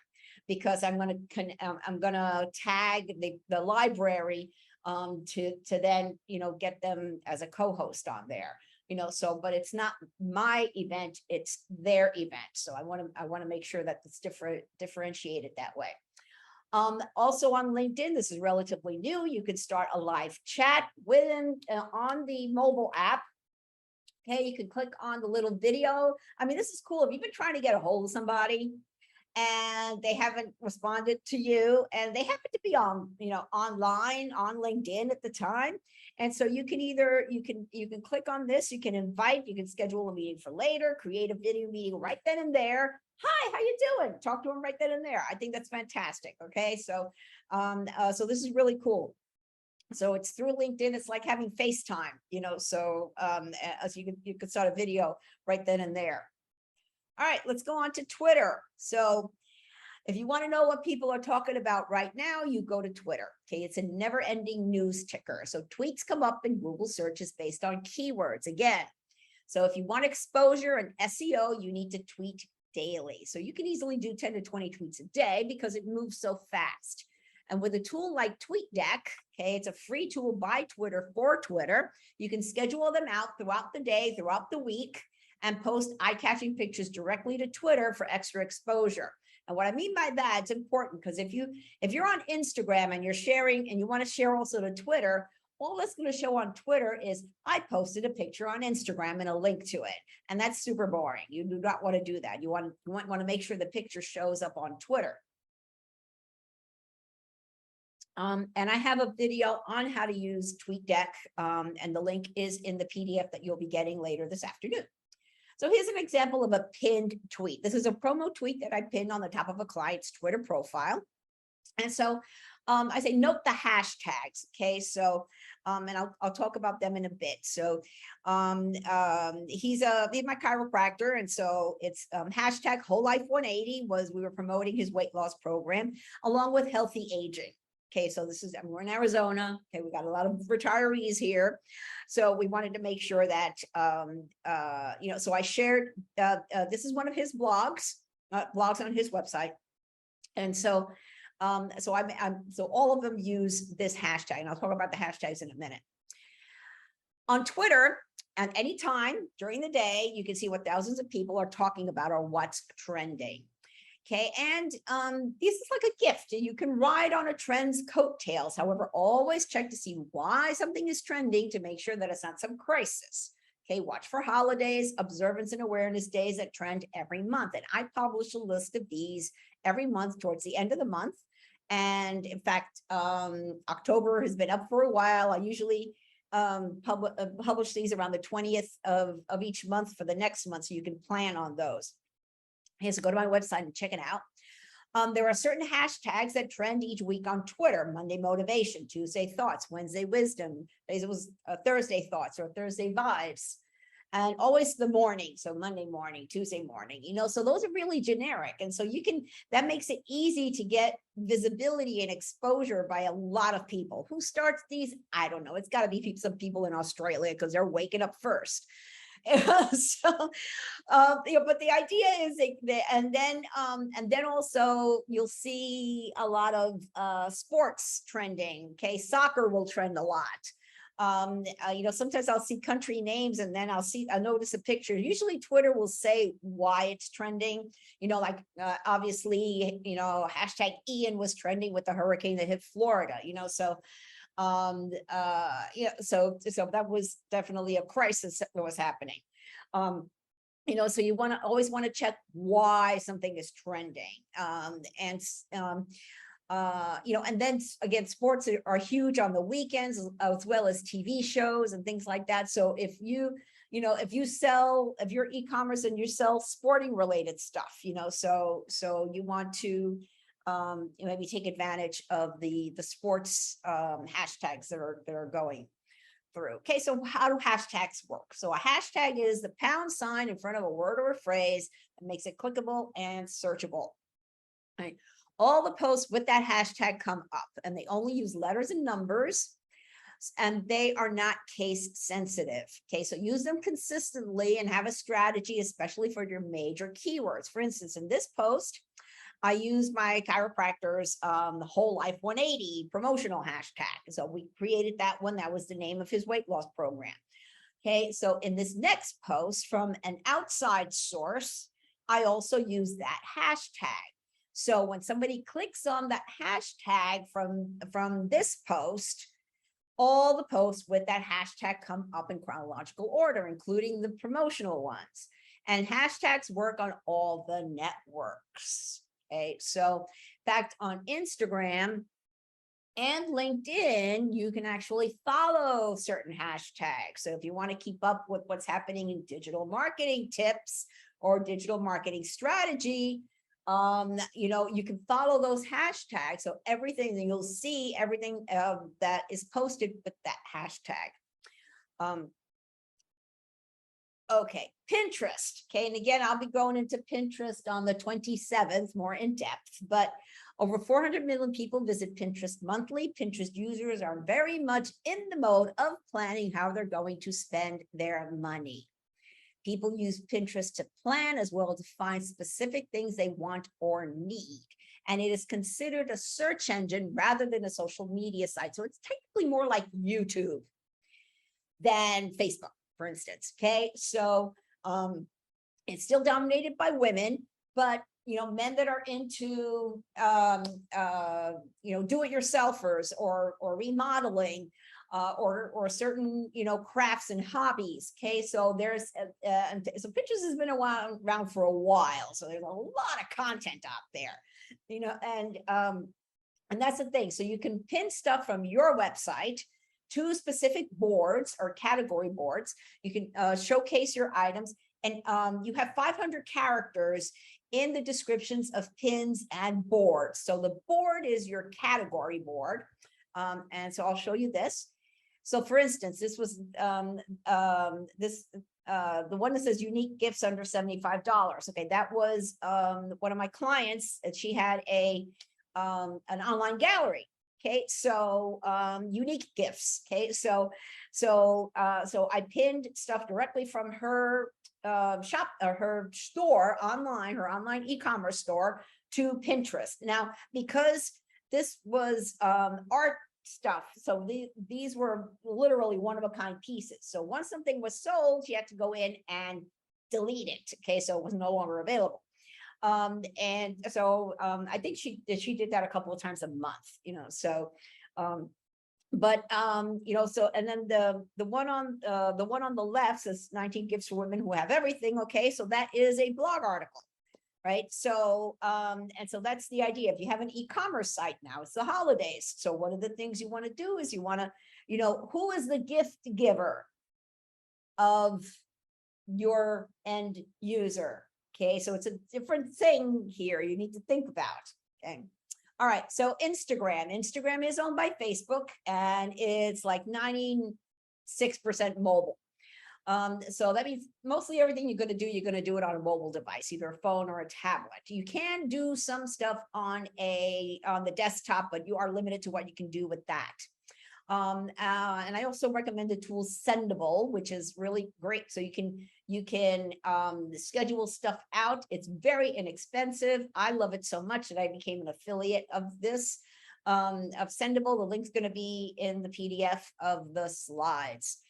because I'm going to tag the library to then, get them as a co-host on there. So, but it's not my event, it's their event. So I want to make sure that it's differentiated that way. Also on LinkedIn, this is relatively new. You could start a live chat on the mobile app. Okay, you can click on the little video. I mean, this is cool. If you've been trying to get a hold of somebody and they haven't responded to you, and they happen to be on, online on LinkedIn at the time. And so you can you can click on this, you can invite, you can schedule a meeting for later, create a video meeting right then and there. Hi, how you doing? Talk to them right then and there. I think that's fantastic. Okay, so so this is really cool. So it's through LinkedIn. It's like having FaceTime, so as you could start a video right then and there. All right, let's go on to Twitter. So if you want to know what people are talking about right now, you go to Twitter. Okay, it's a never-ending news ticker. So tweets come up in Google searches based on keywords again. So if you want exposure and SEO, you need to tweet daily. So you can easily do 10 to 20 tweets a day because it moves so fast. And with a tool like TweetDeck, okay, it's a free tool by Twitter for Twitter. You can schedule them out throughout the day, throughout the week. and post eye-catching pictures directly to Twitter for extra exposure. And what I mean by that, it's important because if you're on Instagram and you're sharing and you want to share also to Twitter, all that's going to show on Twitter is I posted a picture on Instagram and a link to it. And that's super boring. You do not want to do that. You want to make sure the picture shows up on Twitter. And I have a video on how to use TweetDeck, and the link is in the PDF that you'll be getting later this afternoon. So here's an example of a pinned tweet. This is a promo tweet that I pinned on the top of a client's Twitter profile. And so I say, note the hashtags. Okay, so and I'll talk about them in a bit. So he's my chiropractor, and so it's hashtag whole life 180 was we were promoting his weight loss program along with healthy aging. Okay, so we're in Arizona. Okay, we got a lot of retirees here, so we wanted to make sure that so I shared. This is one of his blogs on his website, and so. So all of them use this hashtag, and I'll talk about the hashtags in a minute. On Twitter, at any time during the day, you can see what thousands of people are talking about or what's trending. Okay, and this is like a gift. You can ride on a trend's coattails. However, always check to see why something is trending to make sure that it's not some crisis. Okay, watch for holidays, observance and awareness days that trend every month. And I publish a list of these every month towards the end of the month. And in fact, October has been up for a while. I usually publish these around the 20th of each month for the next month, so you can plan on those. Okay, so go to my website and check it out. There are certain hashtags that trend each week on Twitter: Monday motivation, Tuesday thoughts, Wednesday wisdom, Thursday thoughts or Thursday vibes, and always the morning. So Monday morning, Tuesday morning, so those are really generic. And so that makes it easy to get visibility and exposure by a lot of people. Who starts these? I don't know. It's got to be some people in Australia because they're waking up first. So, but the idea is and then also you'll see a lot of sports trending. Okay, soccer will trend a lot. Sometimes I'll see country names and then I'll notice a picture. Usually Twitter will say why it's trending. Obviously, hashtag Ian was trending with the hurricane that hit Florida. So so that was definitely a crisis that was happening. So you always want to check why something is trending. And then again, sports are huge on the weekends as well as TV shows and things like that. So if if you're e-commerce and you sell sporting related stuff, so you want to maybe take advantage of the sports hashtags that are going through. Okay, so how do hashtags work? So a hashtag is the # in front of a word or a phrase that makes it clickable and searchable. Right. All the posts with that hashtag come up, and they only use letters and numbers, and they are not case sensitive. Okay, so use them consistently and have a strategy, especially for your major keywords. For instance, in this post, I use my chiropractor's the whole life 180 promotional hashtag. So we created that one. That was the name of his weight loss program. Okay, so in this next post from an outside source, I also use that hashtag. So when somebody clicks on that hashtag from this post, all the posts with that hashtag come up in chronological order, including the promotional ones. And hashtags work on all the networks. Okay, so in fact, on Instagram and LinkedIn, you can actually follow certain hashtags. So if you want to keep up with what's happening in digital marketing tips or digital marketing strategy, you can follow those hashtags. So everything that you'll see, everything that is posted with that hashtag. Okay, Pinterest. Okay, and again, I'll be going into Pinterest on the 27th, more in depth, but over 400 million people visit Pinterest monthly. Pinterest users are very much in the mode of planning how they're going to spend their money. People use Pinterest to plan as well as to find specific things they want or need. And it is considered a search engine rather than a social media site. So it's technically more like YouTube than Facebook, for instance. Okay, so It's still dominated by women, but men that are into do-it-yourselfers or remodeling, or certain crafts and hobbies. Okay, so there's so Pinterest has been around for a while, so there's a lot of content out there, and that's the thing. So you can pin stuff from your website to specific boards or category boards. You can showcase your items, and you have 500 characters in the descriptions of pins and boards. So the board is your category board. And so I'll show you this. So for instance, this was the one that says unique gifts under $75. Okay, that was one of my clients, and she had an online gallery. Okay, so unique gifts. Okay, so I pinned stuff directly from her shop or her store online, her online e-commerce store, to Pinterest. Now, because this was art stuff, so these were literally one-of-a-kind pieces. So once something was sold, you had to go in and delete it. Okay, so it was no longer available. And so I think she did that a couple of times a month, so so, and then the one on the left says 19 gifts for women who have everything. Okay, so that is a blog article, right? So and so that's the idea. If you have an e-commerce site now, it's the holidays, so one of the things you want to do is you want to who is the gift giver of your end user. Okay, so it's a different thing here you need to think about. Okay, all right, so Instagram is owned by Facebook, and it's like 96% mobile. So that means mostly everything you're going to do it on a mobile device, either a phone or a tablet. You can do some stuff on the desktop, but you are limited to what you can do with that. And I also recommend the tool Sendable, which is really great. So you can schedule stuff out. It's very inexpensive. I love it so much that I became an affiliate of this, of Sendable. The link's going to be in the PDF of the slides.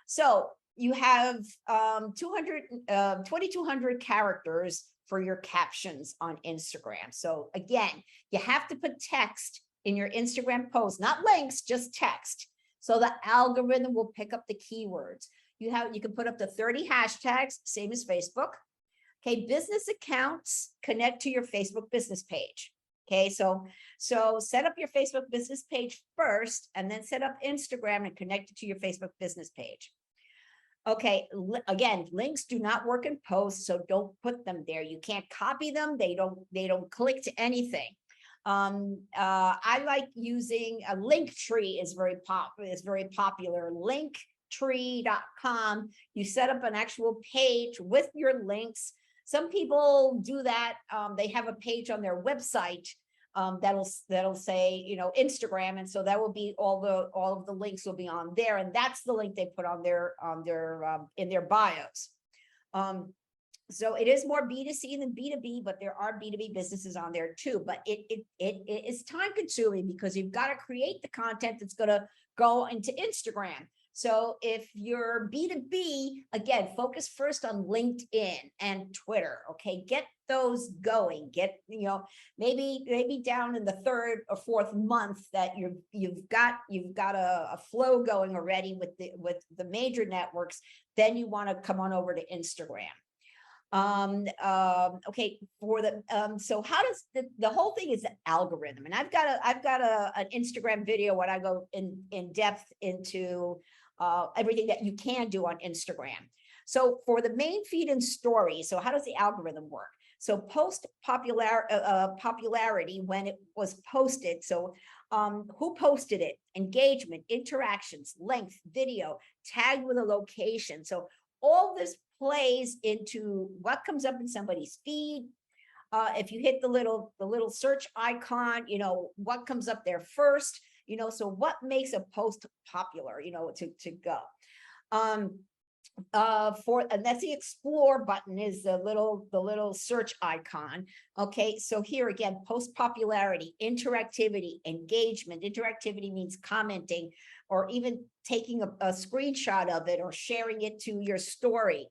So you have 2,200 characters for your captions on Instagram. So again, you have to put text in your Instagram post, not links, just text. So the algorithm will pick up the keywords. You can put up to 30 hashtags, same as Facebook. Okay, business accounts connect to your Facebook business page. Okay, so set up your Facebook business page first, and then set up Instagram and connect it to your Facebook business page. Okay, again, links do not work in posts, so don't put them there. You can't copy them. They don't click to anything. I like using a Linktree is very popular. Linktree.com. You set up an actual page with your links. Some people do that. They have a page on their website that'll say Instagram, and so that will be all of the links will be on there, and that's the link they put on their in their bios. So it is more B2C than B2B, but there are B2B businesses on there too. But it is time consuming because you've got to create the content that's going to go into Instagram. So if you're B2B, again, focus first on LinkedIn and Twitter. Okay, get those going. Get maybe down in the third or fourth month that you've got a flow going already with the major networks. Then you want to come on over to Instagram. Okay, for the so how does the whole thing is the algorithm, and I've got an Instagram video when I go in depth into everything that you can do on Instagram. So for the main feed and story, so how does the algorithm work? So post popularity when it was posted. So who posted it, engagement, interactions, length, video, tagged with a location. So all this plays into what comes up in somebody's feed. If you hit the little search icon, what comes up there first, so what makes a post popular, to go. And that's the explore button, is the little search icon. Okay, so here again, post popularity, interactivity, engagement. Interactivity means commenting or even taking a screenshot of it or sharing it to your story.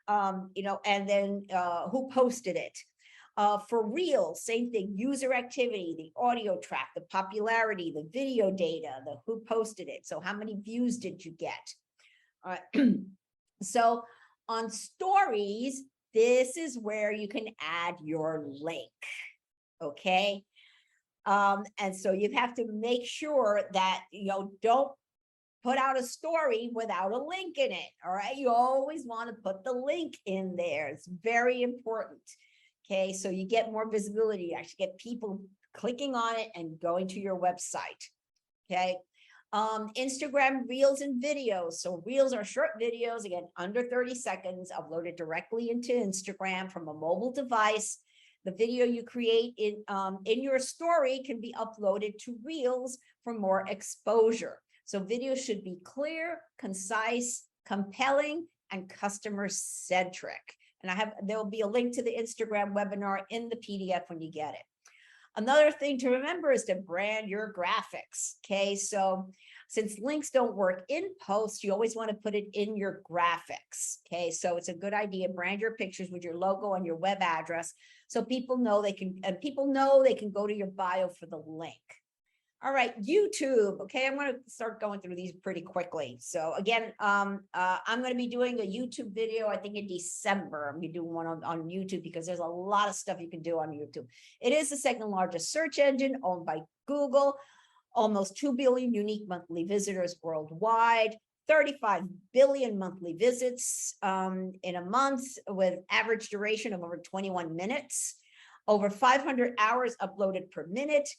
And then who posted it. For Reels, same thing, user activity, the audio track, the popularity, the video data, the who posted it. So how many views did you get? All right. So on stories, this is where you can add your link. Okay. And so you have to make sure that, don't put out a story without a link in it. All right. You always want to put the link in there. It's very important. Okay. So you get more visibility. You actually get people clicking on it and going to your website. Okay. Instagram reels and videos. So reels are short videos, again, under 30 seconds, uploaded directly into Instagram from a mobile device. The video you create in your story can be uploaded to reels for more exposure. So video should be clear, concise, compelling, and customer centric. And there'll be a link to the Instagram webinar in the PDF when you get it. Another thing to remember is to brand your graphics. Okay, so since links don't work in post, you always want to put it in your graphics. Okay, so it's a good idea. Brand your pictures with your logo and your web address, so people know they can go to your bio for the link. All right, YouTube. Okay, I'm going to start going through these pretty quickly. So again, I'm going to be doing a YouTube video, I think in December. I'm going to do one on YouTube because there's a lot of stuff you can do on YouTube. It is the second largest search engine owned by Google. Almost 2 billion unique monthly visitors worldwide. 35 billion monthly visits in a month, with average duration of over 21 minutes. Over 500 hours uploaded per minute.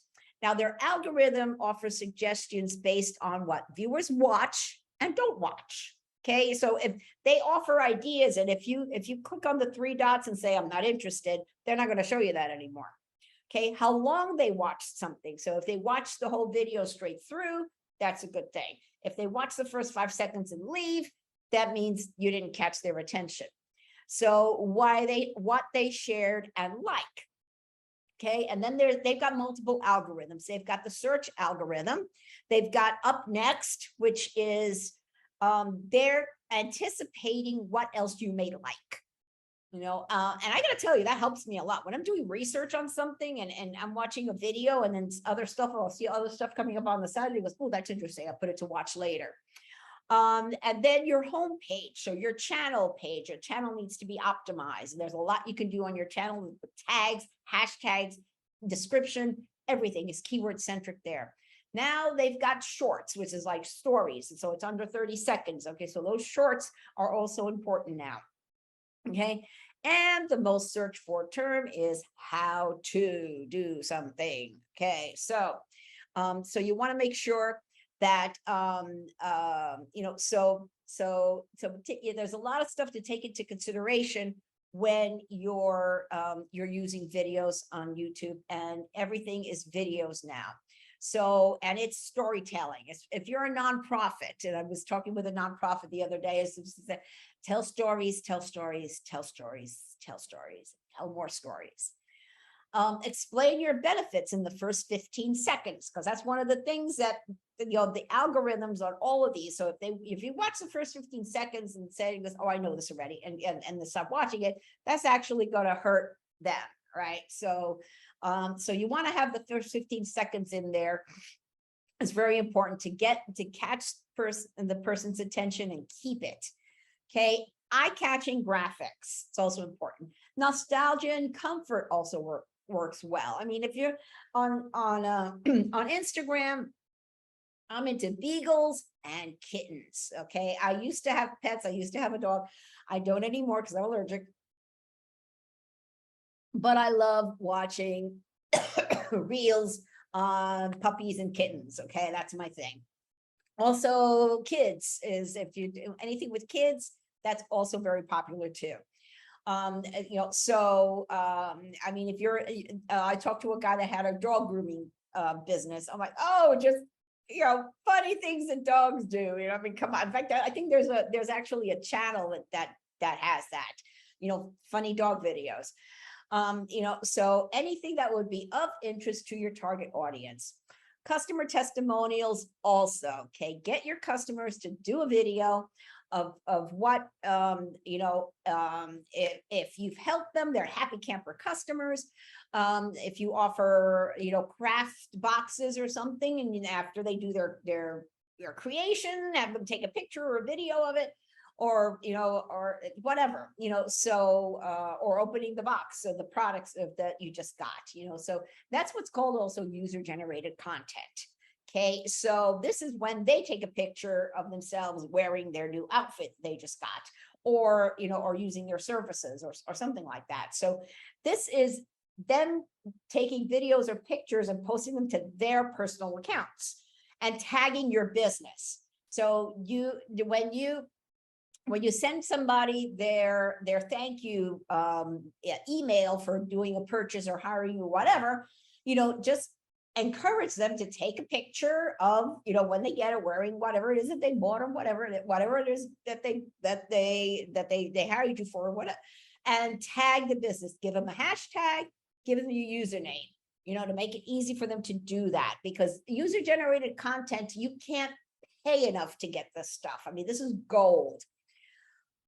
Now, their algorithm offers suggestions based on what viewers watch and don't watch. Okay, so if they offer ideas, and if you click on the 3 dots and say, I'm not interested, they're not going to show you that anymore. Okay, how long they watched something. So if they watch the whole video straight through, that's a good thing. If they watch the first 5 seconds and leave, that means you didn't catch their attention. So what they shared and like. Okay, and then they've got multiple algorithms. They've got the search algorithm. They've got up next, which is they're anticipating what else you may like. And I got to tell you, that helps me a lot when I'm doing research on something and I'm watching a video, and then other stuff, I'll see other stuff coming up on the side. And it goes, oh, that's interesting. I'll put it to watch later. And then your home page, so your channel page, your channel needs to be optimized. And there's a lot you can do on your channel with tags, hashtags, description, everything is keyword centric there. Now they've got shorts, which is like stories. And so it's under 30 seconds. Okay, so those shorts are also important now. Okay, and the most searched for term is how to do something. Okay, so you want to make sure that there's a lot of stuff to take into consideration when you're using videos on YouTube, and everything is videos now. So, and it's storytelling. If you're a nonprofit, and I was talking with a nonprofit the other day, tell stories, tell stories, tell stories, tell stories, tell more stories. Explain your benefits in the first 15 seconds, because that's one of the things that the algorithms on all of these. So if you watch the first 15 seconds and say, oh, I know this already, and they stop watching it, that's actually going to hurt them, right? So you want to have the first 15 seconds in there. It's very important to catch the person's attention and keep it. Okay, eye-catching graphics. It's also important. Nostalgia and comfort also works well. I mean, if you're on Instagram, I'm into beagles and kittens. Okay, I used to have pets. I used to have a dog. I don't anymore because I'm allergic. But I love watching reels on puppies and kittens. Okay, that's my thing. Also, kids is, if you do anything with kids, that's also very popular too. I mean, if you're, I talked to a guy that had a dog grooming business. I'm like, oh, just, funny things that dogs do. I mean, come on. In fact, I think there's actually a channel that has that, funny dog videos. So anything that would be of interest to your target audience. Customer testimonials also, okay? Get your customers to do a video of what, if you've helped them, they're happy camper customers. If you offer, craft boxes or something, and after they do their creation, have them take a picture or a video of it, or or whatever, or opening the box of the products that you just got, so that's what's called also user generated content. Okay, so this is when they take a picture of themselves wearing their new outfit they just got, or or using their services, or something like that. So this is them taking videos or pictures and posting them to their personal accounts and tagging your business. So when you send somebody their thank you email for doing a purchase or hiring or whatever, just encourage them to take a picture of when they get it, wearing whatever it is that they bought, or whatever it is that they hired you for, or whatever, and tag the business. Give them a hashtag, give them your username, to make it easy for them to do that, because user generated content, you can't pay enough to get this stuff. I mean, this is gold.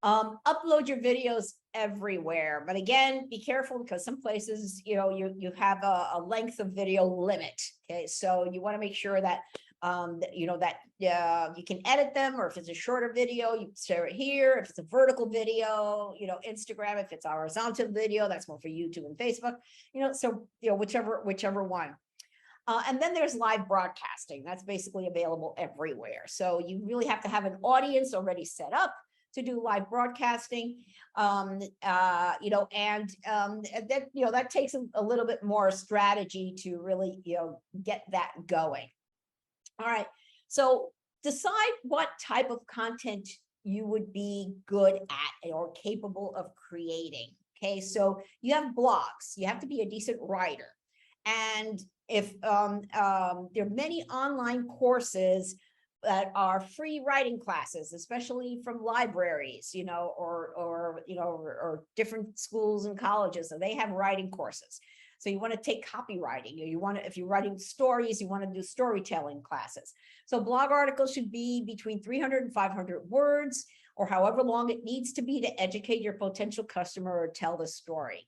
Upload your videos everywhere, but again, be careful, because some places, you have a length of video limit. Okay, so you want to make sure that you can edit them, or if it's a shorter video, you share it here. If it's a vertical video, Instagram. If it's a horizontal video, that's more for YouTube and Facebook. So whichever one. And then there's live broadcasting. That's basically available everywhere. So you really have to have an audience already set up to do live broadcasting, that takes a little bit more strategy to really, get that going. All right, so decide what type of content you would be good at or capable of creating. Okay, so you have blogs, you have to be a decent writer, and if there are many online courses that are free writing classes, especially from libraries, or different schools and colleges, so they have writing courses. So you want to take copywriting, if you're writing stories, you want to do storytelling classes. So blog articles should be between 300 and 500 words, or however long it needs to be to educate your potential customer or tell the story.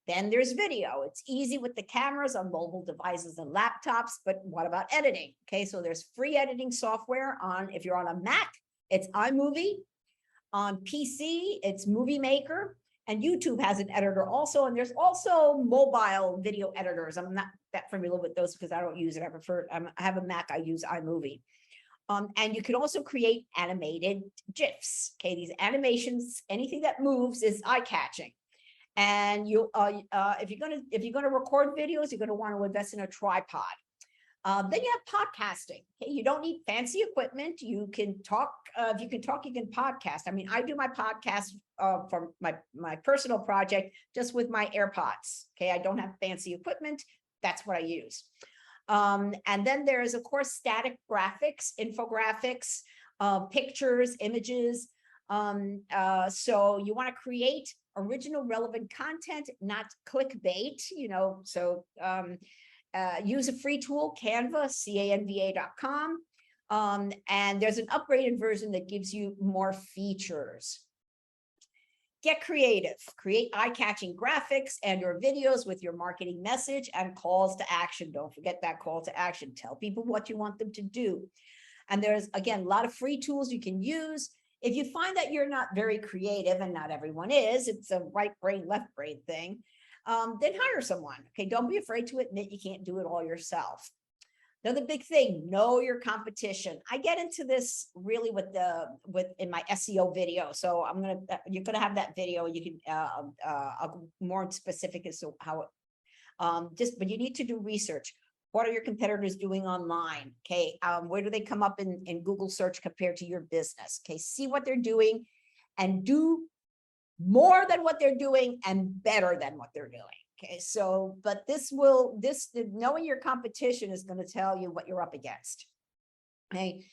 Then there's video. It's easy with the cameras on mobile devices and laptops, but what about editing? Okay, so there's free editing software if you're on a Mac, it's iMovie. On PC, it's Movie Maker, and YouTube has an editor also. And there's also mobile video editors. I'm not that familiar with those because I don't use it. I have a Mac, I use iMovie. And you can also create animated GIFs. Okay, these animations, anything that moves is eye-catching. And if you're gonna record videos, you're gonna want to invest in a tripod. Then you have podcasting. Okay, you don't need fancy equipment. You can talk. If you can talk, you can podcast. I mean, I do my podcast for my personal project just with my AirPods. Okay, I don't have fancy equipment. That's what I use. And then there is, of course, static graphics, infographics, pictures, images. So you want to create original relevant content, not clickbait, so use a free tool, Canva, canva.com. And there's an upgraded version that gives you more features. Get creative, create eye-catching graphics and your videos with your marketing message and calls to action. Don't forget that call to action. Tell people what you want them to do. And there's, again, a lot of free tools you can use. If you find that you're not very creative, and not everyone is, it's a right brain, left brain thing, then hire someone. Okay, don't be afraid to admit you can't do it all yourself. Another big thing, know your competition. I get into this really in my SEO video. So you're gonna have that video. You can I'll go more specific as to how but you need to do research. What are your competitors doing online? Okay, where do they come up in Google search compared to your business? Okay, see what they're doing and do more than what they're doing and better than what they're doing. Okay, so, but knowing your competition is going to tell you what you're up against. Okay,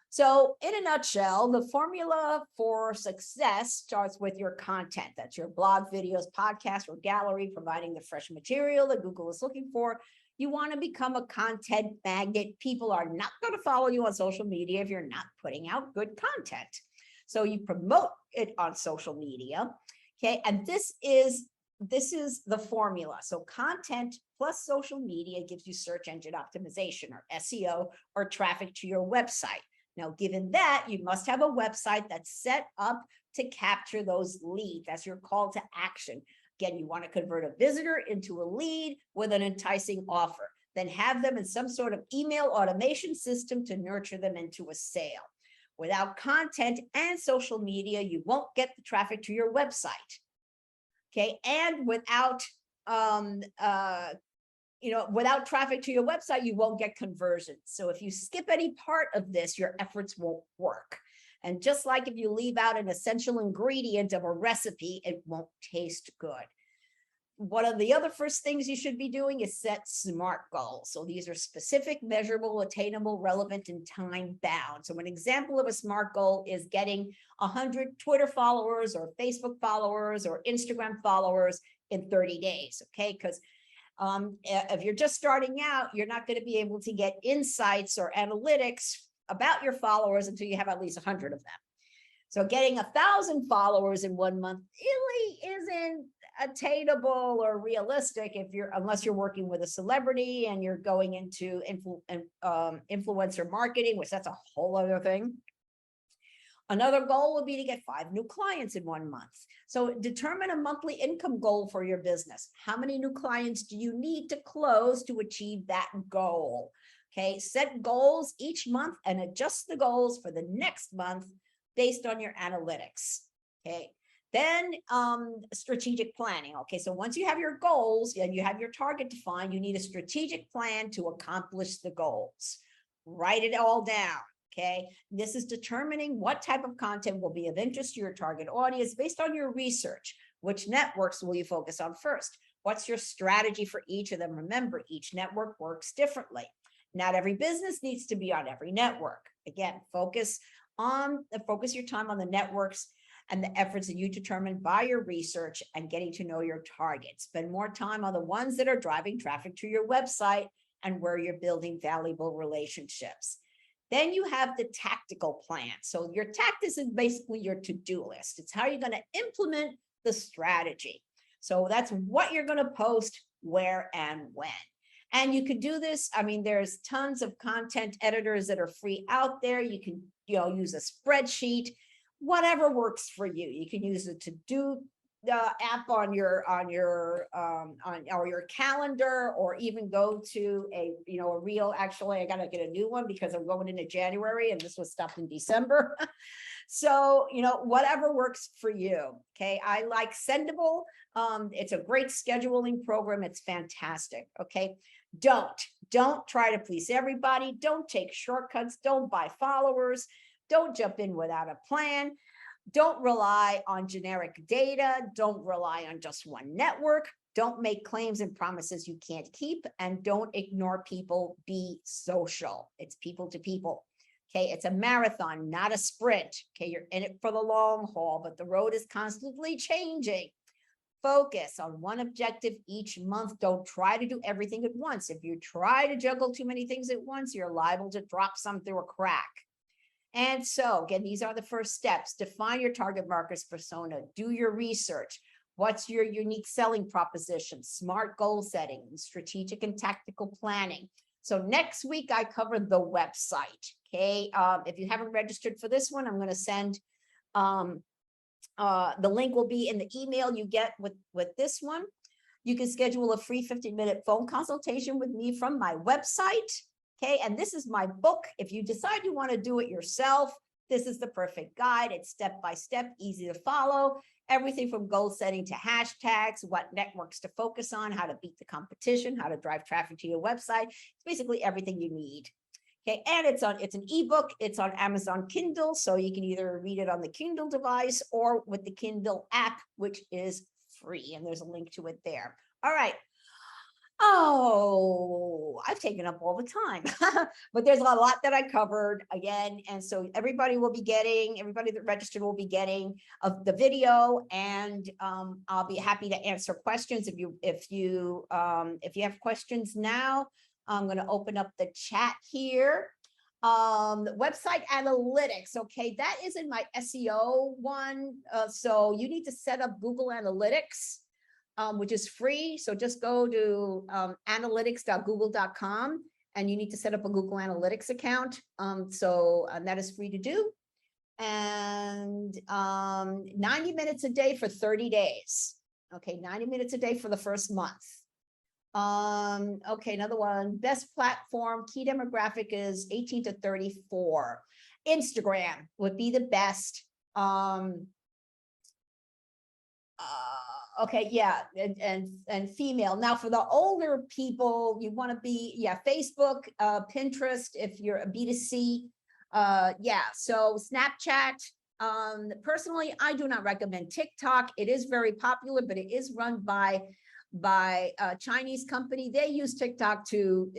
so in a nutshell, the formula for success starts with your content. That's your blog, videos, podcast, or gallery, providing the fresh material that Google is looking for. You want to become a content magnet. People are not going to follow you on social media if you're not putting out good content. So you promote it on social media. Okay, and this is the formula. So content plus social media gives you search engine optimization, or SEO, or traffic to your website. Now, given that, you must have a website that's set up to capture those leads. That's your call to action. Again, you want to convert a visitor into a lead with an enticing offer. Then have them in some sort of email automation system to nurture them into a sale. Without content and social media, you won't get the traffic to your website. Okay, and without without traffic to your website, you won't get conversions. So if you skip any part of this, your efforts won't work. And just like if you leave out an essential ingredient of a recipe, it won't taste good. One of the other first things you should be doing is set SMART goals. So these are specific, measurable, attainable, relevant, and time bound. So an example of a SMART goal is getting 100 Twitter followers or Facebook followers or Instagram followers in 30 days, okay? Because if you're just starting out, you're not going to be able to get insights or analytics about your followers until you have at least 100 of them. So getting 1,000 followers in 1 month really isn't attainable or realistic unless you're working with a celebrity and you're going into influencer marketing, which that's a whole other thing. Another goal would be to get 5 new clients in 1 month. So determine a monthly income goal for your business. How many new clients do you need to close to achieve that goal? Okay, set goals each month and adjust the goals for the next month based on your analytics. Okay, then strategic planning. Okay, so once you have your goals and you have your target defined, you need a strategic plan to accomplish the goals. Write it all down. Okay, this is determining what type of content will be of interest to your target audience based on your research. Which networks will you focus on first? What's your strategy for each of them? Remember, each network works differently. Not every business needs to be on every network. Again, focus your time on the networks and the efforts that you determine by your research and getting to know your targets. Spend more time on the ones that are driving traffic to your website and where you're building valuable relationships. Then you have the tactical plan. So your tactics is basically your to-do list. It's how you're going to implement the strategy. So that's what you're going to post, where, and when. And you could do this. I mean, there's tons of content editors that are free out there. You can, use a spreadsheet, whatever works for you. You can use a to-do app on your calendar, or even go to a real. Actually, I got to get a new one because I'm going into January, and this was stopped in December. So, whatever works for you. Okay. I like Sendable. It's a great scheduling program. It's fantastic. Okay. Don't try to please everybody. Don't take shortcuts. Don't buy followers. Don't jump in without a plan. Don't rely on generic data. Don't rely on just one network. Don't make claims and promises you can't keep. And don't ignore people. Be social. It's people to people. Okay, it's a marathon, not a sprint. Okay, you're in it for the long haul, but the road is constantly changing. Focus on one objective each month. Don't try to do everything at once. If you try to juggle too many things at once, you're liable to drop some through a crack. And so, again, these are the first steps. Define your target market's persona. Do your research. What's your unique selling proposition? SMART goal setting, strategic and tactical planning. So next week, I covered the website. Okay, if you haven't registered for this one, I'm going to send the link will be in the email you get with this one. You can schedule a free 15-minute phone consultation with me from my website. Okay, and this is my book. If you decide you want to do it yourself, this is the perfect guide. It's step-by-step, easy to follow. Everything from goal setting to hashtags, what networks to focus on, how to beat the competition, how to drive traffic to your website. It's basically everything you need. Okay, and it's an ebook. It's on Amazon Kindle, so you can either read it on the Kindle device or with the Kindle app, which is free, and there's a link to it there. All right. Oh, I've taken up all the time, but there's a lot that I covered again. And so everybody that registered will be getting of the video, and I'll be happy to answer questions. If you have questions now, I'm going to open up the chat here. Website analytics. Okay. That is in my SEO one. So you need to set up Google Analytics, which is free. So just go to analytics.google.com, and you need to set up a Google Analytics account. That is free to do. And 90 minutes a day for 30 days. Okay, 90 minutes a day for the first month. Okay, another one. Best platform, key demographic is 18 to 34. Instagram would be the best. Okay, yeah, and female. Now for the older people, you want to be, Facebook, Pinterest, if you're a B2C. So Snapchat. Personally, I do not recommend TikTok. It is very popular, but it is run by a Chinese company. They use TikTok to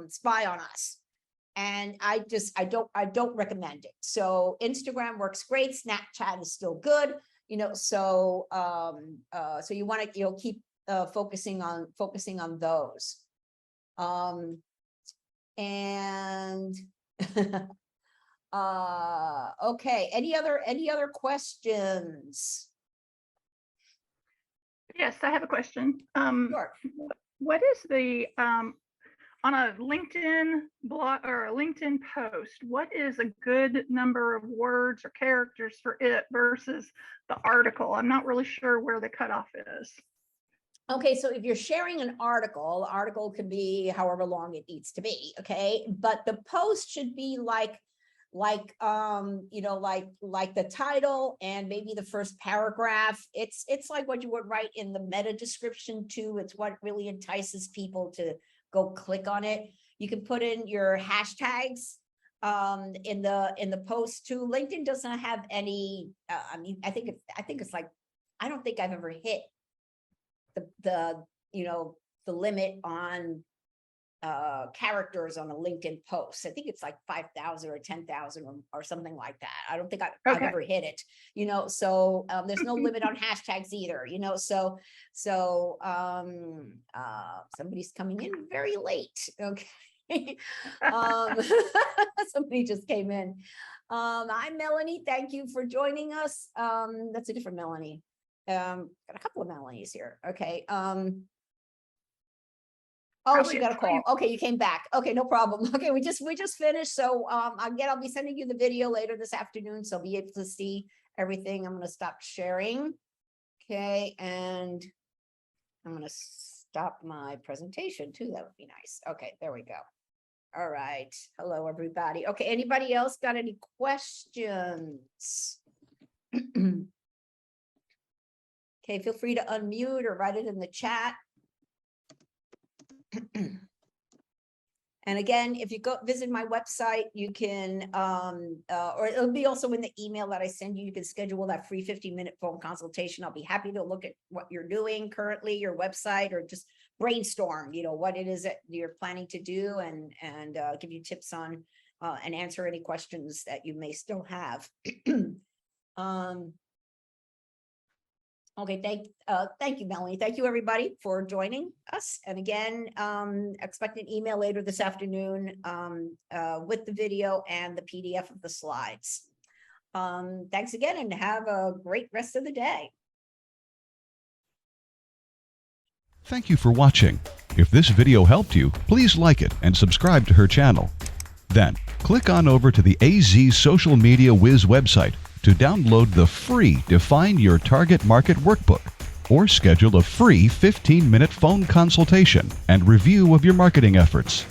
spy on us. And I don't recommend it. So Instagram works great. Snapchat is still good. So you want to, keep focusing on those. Okay. Any other questions? Yes, I have a question. Sure. What is the on a LinkedIn blog or a LinkedIn post, what is a good number of words or characters for it versus the article? I'm not really sure where the cutoff is. Okay, so if you're sharing an article, the article can be however long it needs to be, okay? But the post should be like the title and maybe the first paragraph. It's like what you would write in the meta description too. It's what really entices people to go click on it. You can put in your hashtags in the post too. LinkedIn doesn't have any. I think it's like, I don't think I've ever hit the limit on characters on a LinkedIn post. I think it's like 5,000 or 10,000 or something like that. I don't think I've ever hit it, so there's no limit on hashtags either, so somebody's coming in very late. Okay. Somebody just came in. Hi, Melanie. Thank you for joining us. That's a different Melanie. Got a couple of Melanies here. Okay. Oh, she got a call. Okay, you came back. Okay, no problem. Okay, we just finished. So again, I'll be sending you the video later this afternoon, so be able to see everything. I'm going to stop sharing. Okay, and I'm going to stop my presentation too. That would be nice. Okay, there we go. All right. Hello, everybody. Okay, anybody else got any questions? Okay, feel free to unmute or write it in the chat. And again, if you go visit my website, you can, or it'll be also in the email that I send you. You can schedule that free 15-minute phone consultation. I'll be happy to look at what you're doing currently, your website, or just brainstorm, what it is that you're planning to do, and give you tips on and answer any questions that you may still have. Okay, thank you, Melanie. Thank you, everybody, for joining us. And again, expect an email later this afternoon with the video and the PDF of the slides. Thanks again, and have a great rest of the day. Thank you for watching. If this video helped you, please like it and subscribe to her channel. Then, click on over to the AZ Social Media Wiz website to download the free Define Your Target Market Workbook, or schedule a free 15-minute phone consultation and review of your marketing efforts.